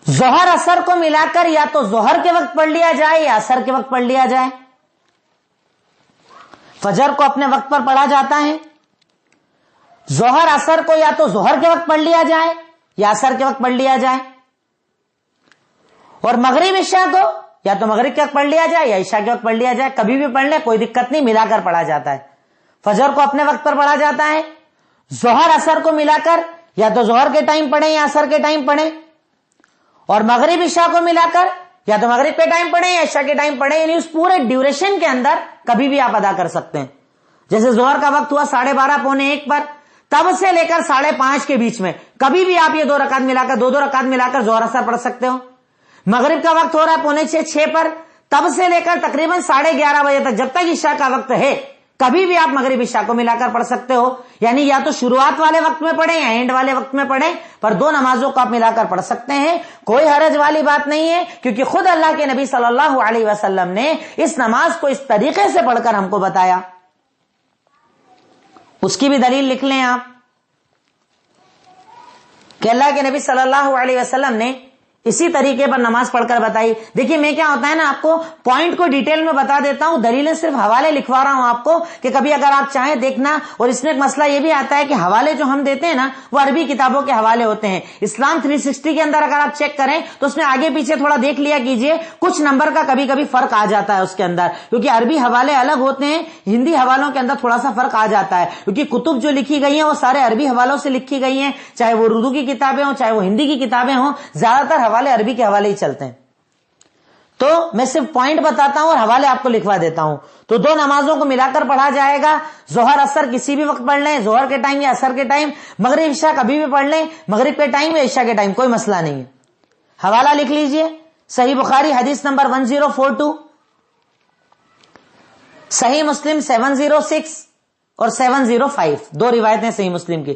ظہر عصر کو ملا کر یا تو ظہر کے وقت پڑھ لیا جائے یا عصر کے وقت پڑھ لیا جائے. فجر کو اپنے وقت پر پڑھا جاتا ہے, ظہر عصر کو یا تو ظہر کے وقت پڑھ لیا جائے یا عصر کے وقت پڑھ لیا جائے, اور مغرب عشاء کو یا تو مغرب کے وقت پڑھ لیا جائے یا عشاء کے وقت پڑھ لیا جائے. کبھی بھی پڑھ لیں کوئی دقت نہیں, ملا کر پڑھا جاتا ہے. فجر کو اپنے وقت پر پڑھا جاتا ہے, ظہر عصر کو ملا کر یا تو ظہر کے ٹائم پڑھیں یا عصر کے ٹائم پڑھیں, اور مغرب عشاء کو ملا کر یا تو مغرب کے ٹائم پڑھیں یا عشاء کے ٹائم پڑھیں، یعنی اس پورے ڈیوریشن کے اندر کبھی بھی آپ ادا کر سکتے ہیں. جیسے ظہر کا وقت ہوا 12:30 پونے 1 پر، تب سے لے کر 5:30 کے بیچ میں کبھی بھی آپ یہ 2 رکعت ملا کر 2 رکعت ملا کر ظہر اثر پڑھ سکتے ہو. مغرب کا وقت ہو رہا ہے پونے 6 پر، تب سے لے کر تقریباً 11:30 بجے تک جب تک عشاء کا وقت ہے کبھی بھی آپ مغرب عشاء کو ملا کر پڑھ سکتے ہو. یعنی یا تو شروعات والے وقت میں پڑھیں یا اینڈ والے وقت میں پڑھیں، پر 2 نمازوں کو آپ ملا کر پڑھ سکتے ہیں. کوئی حرج والی بات نہیں ہے، کیونکہ خود اللہ کے نبی صلی اللہ علیہ وسلم نے اس نماز کو اس طریقے سے پڑھ کر ہم کو بتایا. اس کی بھی دلیل لکھ لیں آپ کہ اللہ کے نبی صلی اللہ علیہ وسلم نے اسی طریقے پر نماز پڑھ کر بتائی. دیکھیے میں کیا ہوتا ہے نا، آپ کو پوائنٹ کو ڈیٹیل میں بتا دیتا ہوں، دلیلیں صرف حوالے لکھوا رہا ہوں آپ کو کہ کبھی اگر آپ چاہیں دیکھنا. اور اس میں ایک مسئلہ یہ بھی آتا ہے کہ حوالے جو ہم دیتے ہیں نا وہ عربی کتابوں کے حوالے ہوتے ہیں. اسلام 360 کے اندر اگر آپ چیک کریں تو اس میں آگے پیچھے تھوڑا دیکھ لیا کیجئے، کچھ نمبر کا کبھی کبھی فرق آ جاتا ہے اس کے اندر، کیونکہ عربی حوالے الگ ہوتے ہیں، ہندی حوالوں کے اندر تھوڑا سا فرق آ جاتا ہے، کیونکہ کتب جو لکھی گئی ہیں وہ سارے عربی حوالوں سے لکھی گئی ہیں، چاہے وہ اردو کی کتابیں ہوں چاہے وہ ہندی کی کتابیں ہوں، زیادہ تر حوالے عربی کے حوالے چلتے ہیں. تو میں صرف پوائنٹ بتاتا ہوں اور حوالے آپ کو لکھوا دیتا ہوں. تو 2 نمازوں کو ملا کر پڑھا جائے گا. ظہر اثر کسی بھی وقت پڑھ لیں، ظہر کے ٹائم یا اثر کے ٹائم. مغرب عشاء کبھی بھی پڑھ لیں، مغرب کے ٹائم یا عشاء کے ٹائم، کوئی مسئلہ نہیں ہے. حوالہ لکھ لیجئے، صحیح بخاری حدیث نمبر 1042، صحیح مسلم 706 اور 705، 2 روایتیں صحیح مسلم کی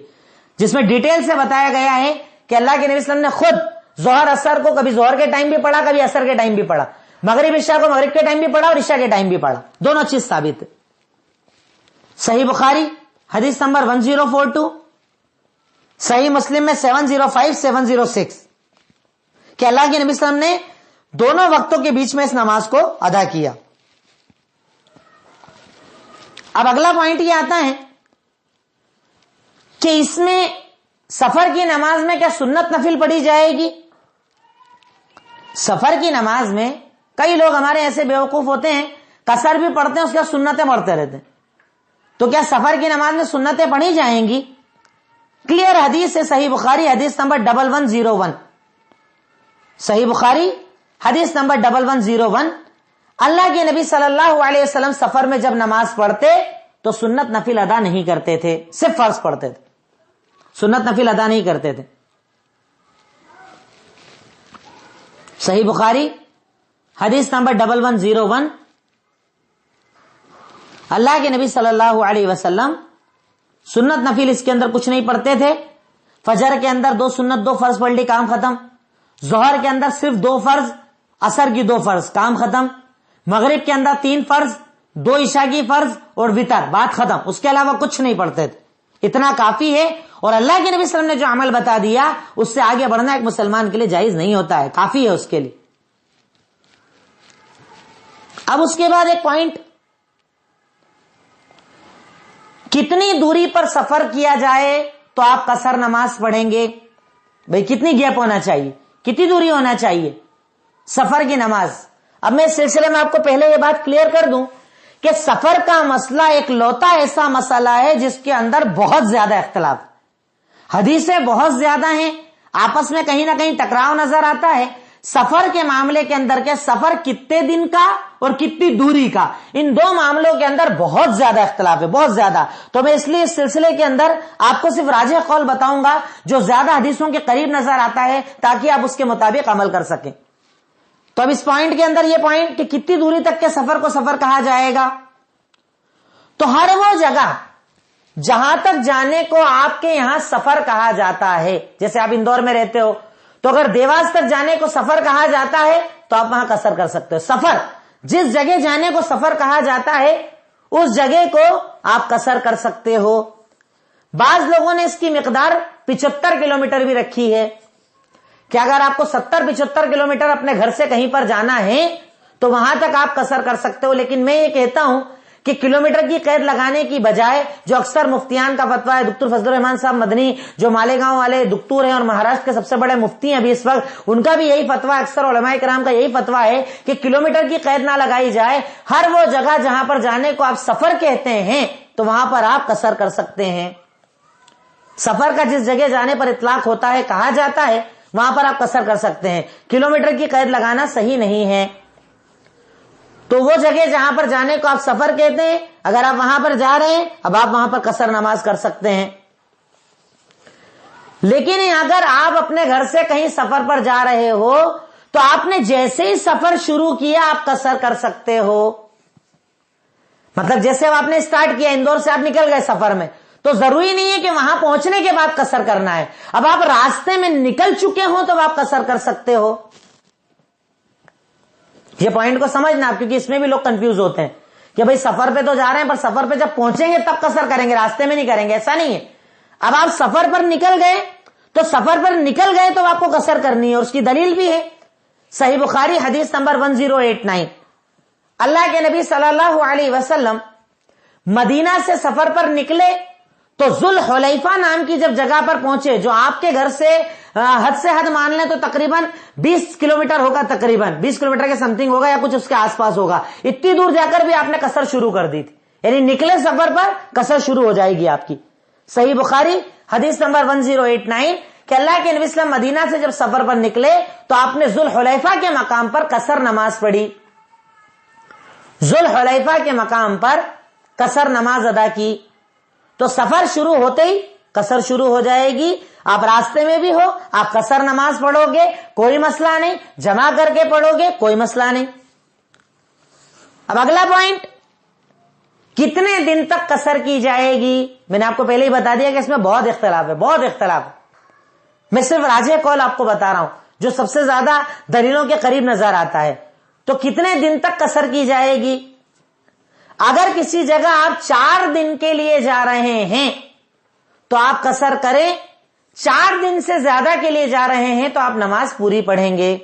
جس میں ڈیٹیل سے بتایا گیا ہے کہ اللہ کے نبی صلی اللہ علیہ وسلم نے خود ظہر اثر کو کبھی ظہر کے ٹائم بھی پڑھا کبھی اثر کے ٹائم بھی پڑھا، مغرب عشاء کو مغرب کے ٹائم بھی پڑھا اور عشاء کے ٹائم بھی پڑھا، دونوں چیز ثابت ہے. صحیح بخاری حدیث نمبر 1042، صحیح مسلم میں 705 706 کہ اللہ کے نبی صلی اللہ علیہ وسلم نے دونوں وقتوں کے بیچ میں اس نماز کو ادا کیا. اب اگلا پوائنٹ یہ آتا ہے کہ اس میں سفر کی نماز میں کیا سنت نفل پڑھی جائے گی؟ سفر کی نماز میں کئی لوگ ہمارے ایسے بیوقوف ہوتے ہیں، قصر بھی پڑھتے ہیں اس کے بعد سنتیں پڑھتے رہتے ہیں. تو کیا سفر کی نماز میں سنتیں پڑھی جائیں گی؟ کلیئر حدیث ہے صحیح بخاری حدیث نمبر 1101، صحیح بخاری حدیث نمبر 1101، اللہ کے نبی صلی اللہ علیہ وسلم سفر میں جب نماز پڑھتے تو سنت نفل ادا نہیں کرتے تھے، صرف فرض پڑھتے تھے، سنت نفل ادا نہیں کرتے تھے. صحیح بخاری حدیث نمبر 1101، اللہ کے نبی صلی اللہ علیہ وسلم سنت نفل اس کے اندر کچھ نہیں پڑھتے تھے. فجر کے اندر 2 سنت 2 فرض پڑھ لی، کام ختم. ظہر کے اندر صرف 2 فرض، عصر کی 2 فرض، کام ختم. مغرب کے اندر 3 فرض، 2 عشاء کی فرض اور وتر، بات ختم. اس کے علاوہ کچھ نہیں پڑھتے تھے. اتنا کافی ہے. اور اللہ کے نبی صلی اللہ علیہ وسلم نے جو عمل بتا دیا اس سے آگے بڑھنا ایک مسلمان کے لیے جائز نہیں ہوتا ہے، کافی ہے اس کے لیے. اب اس کے بعد ایک پوائنٹ، کتنی دوری پر سفر کیا جائے تو آپ قصر نماز پڑھیں گے؟ بھئی کتنی گیپ ہونا چاہیے، کتنی دوری ہونا چاہیے سفر کی نماز؟ اب میں اس سلسلے میں آپ کو پہلے یہ بات کلیئر کر دوں کہ سفر کا مسئلہ ایک لوتا ایسا مسئلہ ہے جس کے اندر بہت زیادہ اختلاف، حدیثیں بہت زیادہ ہیں، آپس میں کہیں نہ کہیں ٹکراؤ نظر آتا ہے. سفر کے معاملے کے اندر کے سفر کتنے دن کا اور کتنی دوری کا، ان 2 معاملوں کے اندر بہت زیادہ اختلاف ہے، بہت زیادہ. تو میں اس لیے اس سلسلے کے اندر آپ کو صرف راجح قول بتاؤں گا جو زیادہ حدیثوں کے قریب نظر آتا ہے تاکہ آپ اس کے مطابق عمل کر سکیں. تو اب اس پوائنٹ کے اندر یہ پوائنٹ کہ کتنی دوری تک کے سفر کو سفر کہا جائے گا، تو ہر وہ جگہ جہاں تک جانے کو آپ کے یہاں سفر کہا جاتا ہے، جیسے آپ اندور میں رہتے ہو تو اگر دیواس تک جانے کو سفر کہا جاتا ہے تو آپ وہاں قصر کر سکتے ہو. سفر جس جگہ جانے کو سفر کہا جاتا ہے اس جگہ کو آپ قصر کر سکتے ہو. بعض لوگوں نے اس کی مقدار 75 کلومیٹر بھی رکھی ہے کہ اگر آپ کو 70-75 کلومیٹر اپنے گھر سے کہیں پر جانا ہے تو وہاں تک آپ قصر کر سکتے ہو. لیکن میں یہ کہتا ہوں کہ کلومیٹر کی قید لگانے کی بجائے جو اکثر مفتیان کا فتویٰ ہے، دکتور فضل الرحمان صاحب مدنی جو مالیگاؤں والے دکتور ہیں اور مہاراشٹر کے سب سے بڑے مفتی ہیں ابھی اس وقت، ان کا بھی یہی فتویٰ، اکثر علماء کرام کا یہی فتویٰ ہے کہ کلومیٹر کی قید نہ لگائی جائے. ہر وہ جگہ جہاں پر جانے کو آپ سفر کہتے ہیں تو وہاں پر آپ قصر کر سکتے ہیں. سفر کا جس جگہ جانے پر اطلاق ہوتا ہے، کہا جاتا ہے، وہاں پر آپ قصر کر سکتے ہیں. کلومیٹر کی قید لگانا صحیح نہیں ہے. تو وہ جگہ جہاں پر جانے کو آپ سفر کہتے ہیں، اگر آپ وہاں پر جا رہے ہیں اب آپ وہاں پر قصر نماز کر سکتے ہیں. لیکن اگر آپ اپنے گھر سے کہیں سفر پر جا رہے ہو تو آپ نے جیسے ہی سفر شروع کیا آپ قصر کر سکتے ہو. مطلب جیسے آپ نے اسٹارٹ کیا، اندور سے آپ نکل گئے سفر میں، تو ضروری نہیں ہے کہ وہاں پہنچنے کے بعد قصر کرنا ہے. اب آپ راستے میں نکل چکے ہو تو آپ قصر کر سکتے ہو. یہ پوائنٹ کو سمجھنا آپ، کیونکہ اس میں بھی لوگ کنفیوز ہوتے ہیں کہ بھئی سفر پہ تو جا رہے ہیں پر سفر پہ جب پہنچیں گے تب قصر کریں گے، راستے میں نہیں کریں گے. ایسا نہیں ہے. اب آپ سفر پر نکل گئے تو سفر پر نکل گئے تو آپ کو قصر کرنی ہے، اور اس کی دلیل بھی ہے. صحیح بخاری حدیث نمبر 1089. اللہ کے نبی صلی اللہ علیہ وسلم مدینہ سے سفر پر نکلے تو ذوالحلیفہ نام کی جب جگہ پر پہنچے، جو آپ کے گھر سے حد مان لیں تو تقریباً 20 کلومیٹر ہوگا، تقریباً 20 کلومیٹر کے سمتنگ ہوگا یا کچھ اس کے آس پاس ہوگا. اتنی دور جا کر بھی آپ نے قصر شروع کر دی تھی، یعنی نکلے سفر پر قصر شروع ہو جائے گی آپ کی. صحیح بخاری حدیث نمبر 1089 کہ اللہ کے نبی صلی اللہ علیہ وسلم مدینہ سے جب سفر پر نکلے تو آپ نے ذوالحلیفہ کے مقام پر قصر نماز پڑھی. ذوالحلیفہ کے مقام پر قصر نماز ادا کی. تو سفر شروع ہوتے ہی قصر شروع ہو جائے گی. آپ راستے میں بھی ہو آپ قصر نماز پڑھو گے، کوئی مسئلہ نہیں. جمع کر کے پڑھو گے، کوئی مسئلہ نہیں. اب اگلا پوائنٹ، کتنے دن تک قصر کی جائے گی؟ میں نے آپ کو پہلے ہی بتا دیا کہ اس میں بہت اختلاف ہے، بہت اختلاف. میں صرف راجح قول آپ کو بتا رہا ہوں جو سب سے زیادہ دلیلوں کے قریب نظر آتا ہے. تو کتنے دن تک قصر کی جائے گی؟ اگر کسی جگہ آپ 4 دن کے لیے جا رہے ہیں تو آپ قصر کریں. 4 دن سے زیادہ کے لیے جا رہے ہیں تو آپ نماز پوری پڑھیں گے.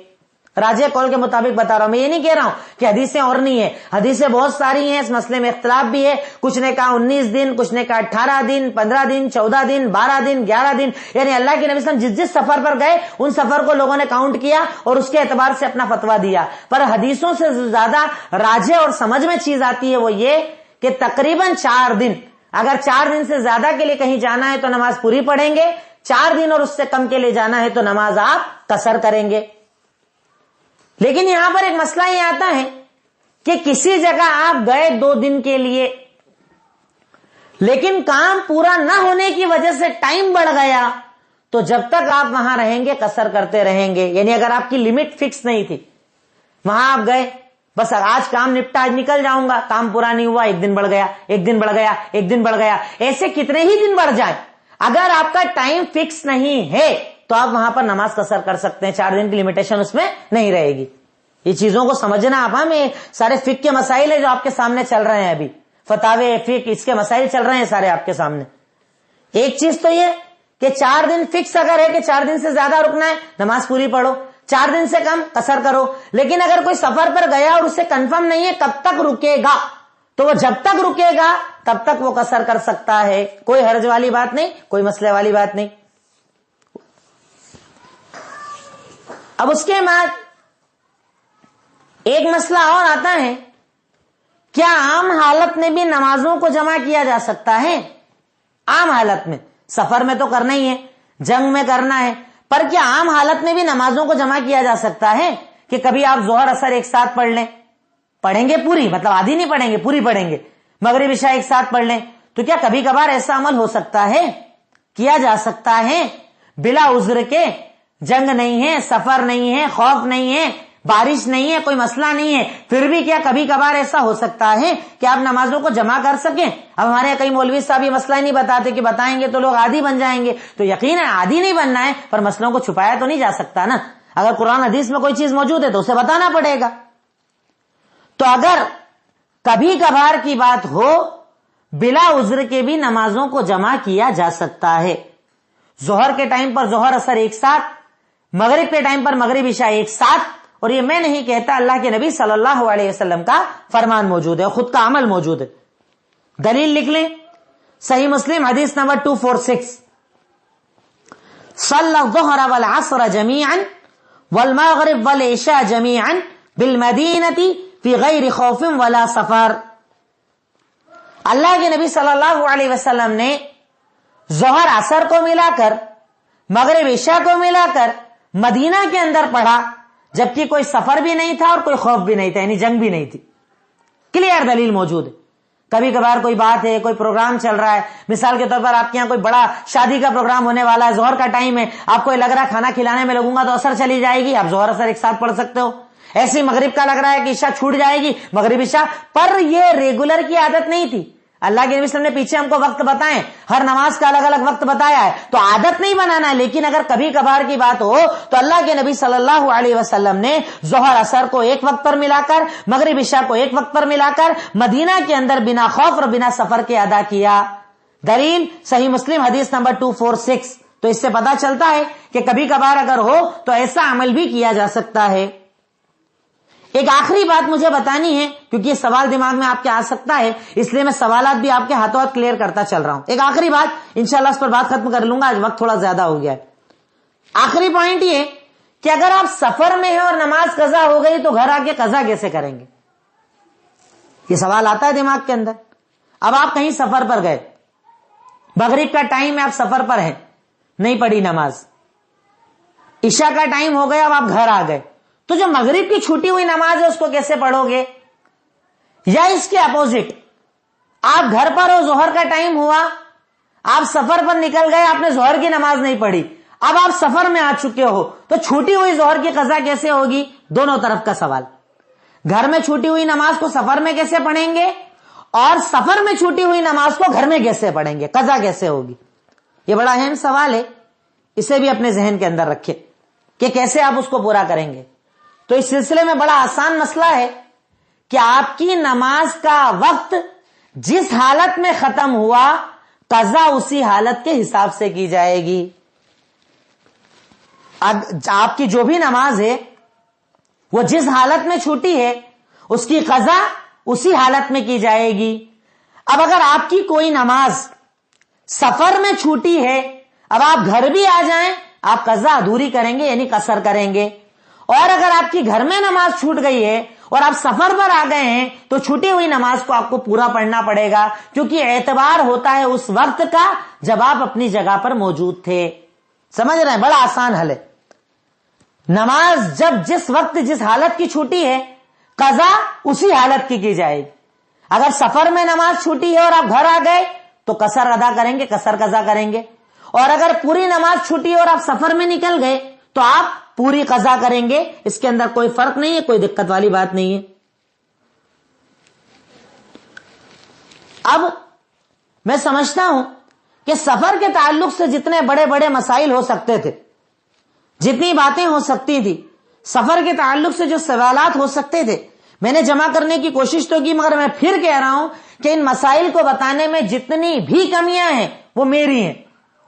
راجح قول کے مطابق بتا رہا ہوں. میں یہ نہیں کہہ رہا ہوں کہ حدیثیں اور نہیں ہیں، حدیثیں بہت ساری ہیں، اس مسئلے میں اختلاف بھی ہے. کچھ نے کہا 19 دن، کچھ نے کہا 18 دن، 15 دن، 14 دن، 12 دن، 11 دن. یعنی اللہ کے نبی صلی اللہ علیہ وسلم جس سفر پر گئے ان سفر کو لوگوں نے کاؤنٹ کیا اور اس کے اعتبار سے اپنا فتویٰ دیا. پر حدیثوں سے زیادہ راجح اور سمجھ میں چیز آتی ہے وہ یہ کہ تقریباً 4 دن، اگر 4 دن سے زیادہ کے لیے کہیں جانا ہے تو نماز پوری پڑھیں گے. 4 دن اور اس سے کم کے لیے جانا ہے تو نماز آپ قصر کریں گے. لیکن یہاں پر ایک مسئلہ یہ آتا ہے کہ کسی جگہ آپ گئے 2 دن کے لیے، لیکن کام پورا نہ ہونے کی وجہ سے ٹائم بڑھ گیا، تو جب تک آپ وہاں رہیں گے قصر کرتے رہیں گے. یعنی اگر آپ کی لمٹ فکس نہیں تھی، وہاں آپ گئے بس آج کام نپٹا آج نکل جاؤں گا، کام پورا نہیں ہوا، 1 دن بڑھ گیا، 1 دن بڑھ گیا، 1 دن بڑھ گیا، ایسے کتنے ہی دن بڑھ جائیں، اگر آپ کا ٹائم فکس نہیں ہے تو آپ وہاں پر نماز قصر کر سکتے ہیں. 4 دن کی لمیٹیشن اس میں نہیں رہے گی. یہ چیزوں کو سمجھنا آپ. ہمیں سارے فقہ کے مسائل ہیں جو آپ کے سامنے چل رہے ہیں، ابھی فتاوے فقہ اس کے مسائل چل رہے ہیں سارے آپ کے سامنے. ایک چیز تو یہ کہ 4 دن فکس اگر ہے کہ 4 دن سے زیادہ رکنا ہے نماز پوری پڑھو، 4 دن سے کم قصر کرو. لیکن اگر کوئی سفر پر گیا اور اسے کنفرم نہیں ہے کب تک رکے گا، تو وہ جب تک رکے گا تب تک وہ قصر کر سکتا ہے. کوئی حرج والی بات نہیں، کوئی مسئلے والی بات نہیں. اب اس کے بعد ایک مسئلہ اور آتا ہے، کیا عام حالت میں بھی نمازوں کو جمع کیا جا سکتا ہے؟ عام حالت میں، سفر میں تو کرنا ہی ہے، جنگ میں کرنا ہے، پر کیا عام حالت میں بھی نمازوں کو جمع کیا جا سکتا ہے کہ کبھی آپ ظہر اثر ایک ساتھ پڑھ لیں، پڑھیں گے پوری، مطلب آدھی نہیں پڑھیں گے، پوری پڑھیں گے، مغرب عشاء ایک ساتھ پڑھ لیں، تو کیا کبھی کبھار ایسا عمل ہو سکتا ہے؟ کیا جا سکتا ہے بلا عذر کے. جنگ نہیں ہے، سفر نہیں ہے، خوف نہیں ہے، بارش نہیں ہے، کوئی مسئلہ نہیں ہے، پھر بھی کیا کبھی کبھار ایسا ہو سکتا ہے کہ آپ نمازوں کو جمع کر سکیں؟ اب ہمارے کئی مولوی صاحب یہ مسئلہ ہی نہیں بتاتے کہ بتائیں گے تو لوگ عادی بن جائیں گے. تو یقیناً عادی نہیں بننا ہے، پر مسئلوں کو چھپایا تو نہیں جا سکتا نا. اگر قرآن حدیث میں کوئی چیز موجود ہے تو اسے بتانا پڑے گا. تو اگر کبھی کبھار کی بات ہو بلا عذر کے بھی نمازوں کو جمع کیا جا سکتا ہے. ظہر کے ٹائم پر ظہر اثر ایک ساتھ، مغرب کے ٹائم پر مغرب عشاء ایک ساتھ. اور یہ میں نہیں کہتا، اللہ کے نبی صلی اللہ علیہ وسلم کا فرمان موجود ہے، خود کا عمل موجود ہے. دلیل لکھ لیں، صحیح مسلم حدیث نمبر 246، صلی الظہر والعصر جمیعا والمغرب والعشاء جمیعا بالمدینہ فی غیر خوف ولا سفر. اللہ کے نبی صلی اللہ علیہ وسلم نے ظہر عصر کو ملا کر، مغرب عشاء کو ملا کر مدینہ کے اندر پڑھا جبکہ کوئی سفر بھی نہیں تھا اور کوئی خوف بھی نہیں تھا، یعنی جنگ بھی نہیں تھی. کلیئر دلیل موجود ہے. کبھی کبھار کوئی بات ہے، کوئی پروگرام چل رہا ہے، مثال کے طور پر آپ کے یہاں کوئی بڑا شادی کا پروگرام ہونے والا ہے، ظہر کا ٹائم ہے، آپ کو لگ رہا ہے کھانا کھلانے میں لگوں گا تو اثر چلی جائے گی، آپ ظہر اثر ایک ساتھ پڑھ سکتے ہو. ایسے ہی مغرب کا لگ رہا ہے کہ عشاء چھوٹ جائے گی، مغرب عشاء. پر یہ ریگولر کی عادت نہیں تھی. اللہ کے نبی صلی اللہ علیہ وسلم نے پیچھے ہم کو وقت بتائے، ہر نماز کا الگ الگ وقت بتایا ہے، تو عادت نہیں بنانا ہے. لیکن اگر کبھی کبھار کی بات ہو تو اللہ کے نبی صلی اللہ علیہ وسلم نے ظہر اثر کو ایک وقت پر ملا کر، مغرب عشاء کو ایک وقت پر ملا کر مدینہ کے اندر بنا خوف اور بنا سفر کے ادا کیا. دلیل صحیح مسلم حدیث نمبر 246. تو اس سے پتا چلتا ہے کہ کبھی کبھار اگر ہو تو ایسا عمل بھی کیا جا سکتا ہے. ایک آخری بات مجھے بتانی ہے کیونکہ یہ سوال دماغ میں آپ کے آ سکتا ہے، اس لیے میں سوالات بھی آپ کے ہاتھوں ہاتھ کلیئر کرتا چل رہا ہوں. ایک آخری بات، انشاءاللہ اس پر بات ختم کر لوں گا، آج وقت تھوڑا زیادہ ہو گیا ہے. آخری پوائنٹ یہ کہ اگر آپ سفر میں ہیں اور نماز قضا ہو گئی تو گھر آ کے قضا کیسے کریں گے؟ یہ سوال آتا ہے دماغ کے اندر. اب آپ کہیں سفر پر گئے، مغرب کا ٹائم ہے، آپ سفر پر ہیں، نہیں پڑھی نماز، عشاء کا ٹائم ہو گیا، اب آپ گھر آ گئے، تو جو مغرب کی چھوٹی ہوئی نماز ہے اس کو کیسے پڑھو گے؟ یا اس کے اپوزٹ، آپ گھر پر ہو، ظہر کا ٹائم ہوا، آپ سفر پر نکل گئے، آپ نے ظہر کی نماز نہیں پڑھی، اب آپ سفر میں آ چکے ہو تو چھوٹی ہوئی ظہر کی قضا کیسے ہوگی؟ دونوں طرف کا سوال. گھر میں چھوٹی ہوئی نماز کو سفر میں کیسے پڑھیں گے اور سفر میں چھوٹی ہوئی نماز کو گھر میں کیسے پڑھیں گے؟ قضا کیسے ہوگی؟ یہ بڑا اہم سوال ہے، اسے بھی اپنے ذہن کے اندر رکھے کہ کیسے آپ اس کو پورا کریں گے. تو اس سلسلے میں بڑا آسان مسئلہ ہے کہ آپ کی نماز کا وقت جس حالت میں ختم ہوا قضا اسی حالت کے حساب سے کی جائے گی. آپ کی جو بھی نماز ہے وہ جس حالت میں چھوٹی ہے اس کی قضا اسی حالت میں کی جائے گی. اب اگر آپ کی کوئی نماز سفر میں چھوٹی ہے، اب آپ گھر بھی آ جائیں، آپ قضا ادھوری کریں گے، یعنی قصر کریں گے. اور اگر آپ کی گھر میں نماز چھوٹ گئی ہے اور آپ سفر پر آ گئے ہیں تو چھوٹی ہوئی نماز کو آپ کو پورا پڑھنا پڑے گا، کیونکہ اعتبار ہوتا ہے اس وقت کا جب آپ اپنی جگہ پر موجود تھے. سمجھ رہے ہیں؟ بڑا آسان حل ہے. نماز جب جس وقت جس حالت کی چھوٹی ہے قضا اسی حالت کی جائے گی. اگر سفر میں نماز چھوٹی ہے اور آپ گھر آ گئے تو قصر ادا کریں گے، قصر قضا کریں گے. اور اگر پوری نماز چھوٹی ہے اور آپ سفر میں نکل گئے تو آپ پوری قضا کریں گے. اس کے اندر کوئی فرق نہیں ہے، کوئی دقت والی بات نہیں ہے. اب میں سمجھتا ہوں کہ سفر کے تعلق سے جتنے بڑے بڑے مسائل ہو سکتے تھے، جتنی باتیں ہو سکتی تھی، سفر کے تعلق سے جو سوالات ہو سکتے تھے، میں نے جمع کرنے کی کوشش تو کی، مگر میں پھر کہہ رہا ہوں کہ ان مسائل کو بتانے میں جتنی بھی کمیاں ہیں وہ میری ہیں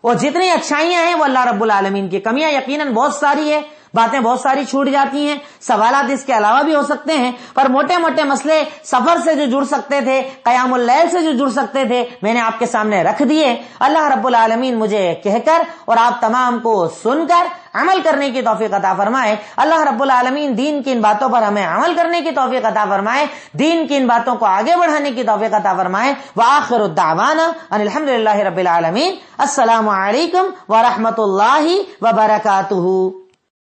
اور جتنی اچھائیاں ہیں وہ اللہ رب العالمین کی. کمیاں یقیناً بہت ساری ہے، باتیں بہت ساری چھوٹ جاتی ہیں، سوالات اس کے علاوہ بھی ہو سکتے ہیں، پر موٹے موٹے مسئلے سفر سے جو جڑ سکتے تھے، قیام اللیل سے جو جڑ سکتے تھے، میں نے آپ کے سامنے رکھ دیے. اللہ رب العالمین مجھے کہہ کر اور آپ تمام کو سن کر عمل کرنے کی توفیق عطا فرمائے. اللہ رب العالمین دین کی ان باتوں پر ہمیں عمل کرنے کی توفیق عطا فرمائے، دین کی ان باتوں کو آگے بڑھانے کی توفیق عطا فرمائے. وآخر الدعوانا ان الحمدللہ رب العالمین. السلام علیکم ورحمۃ اللہ وبرکاتہ.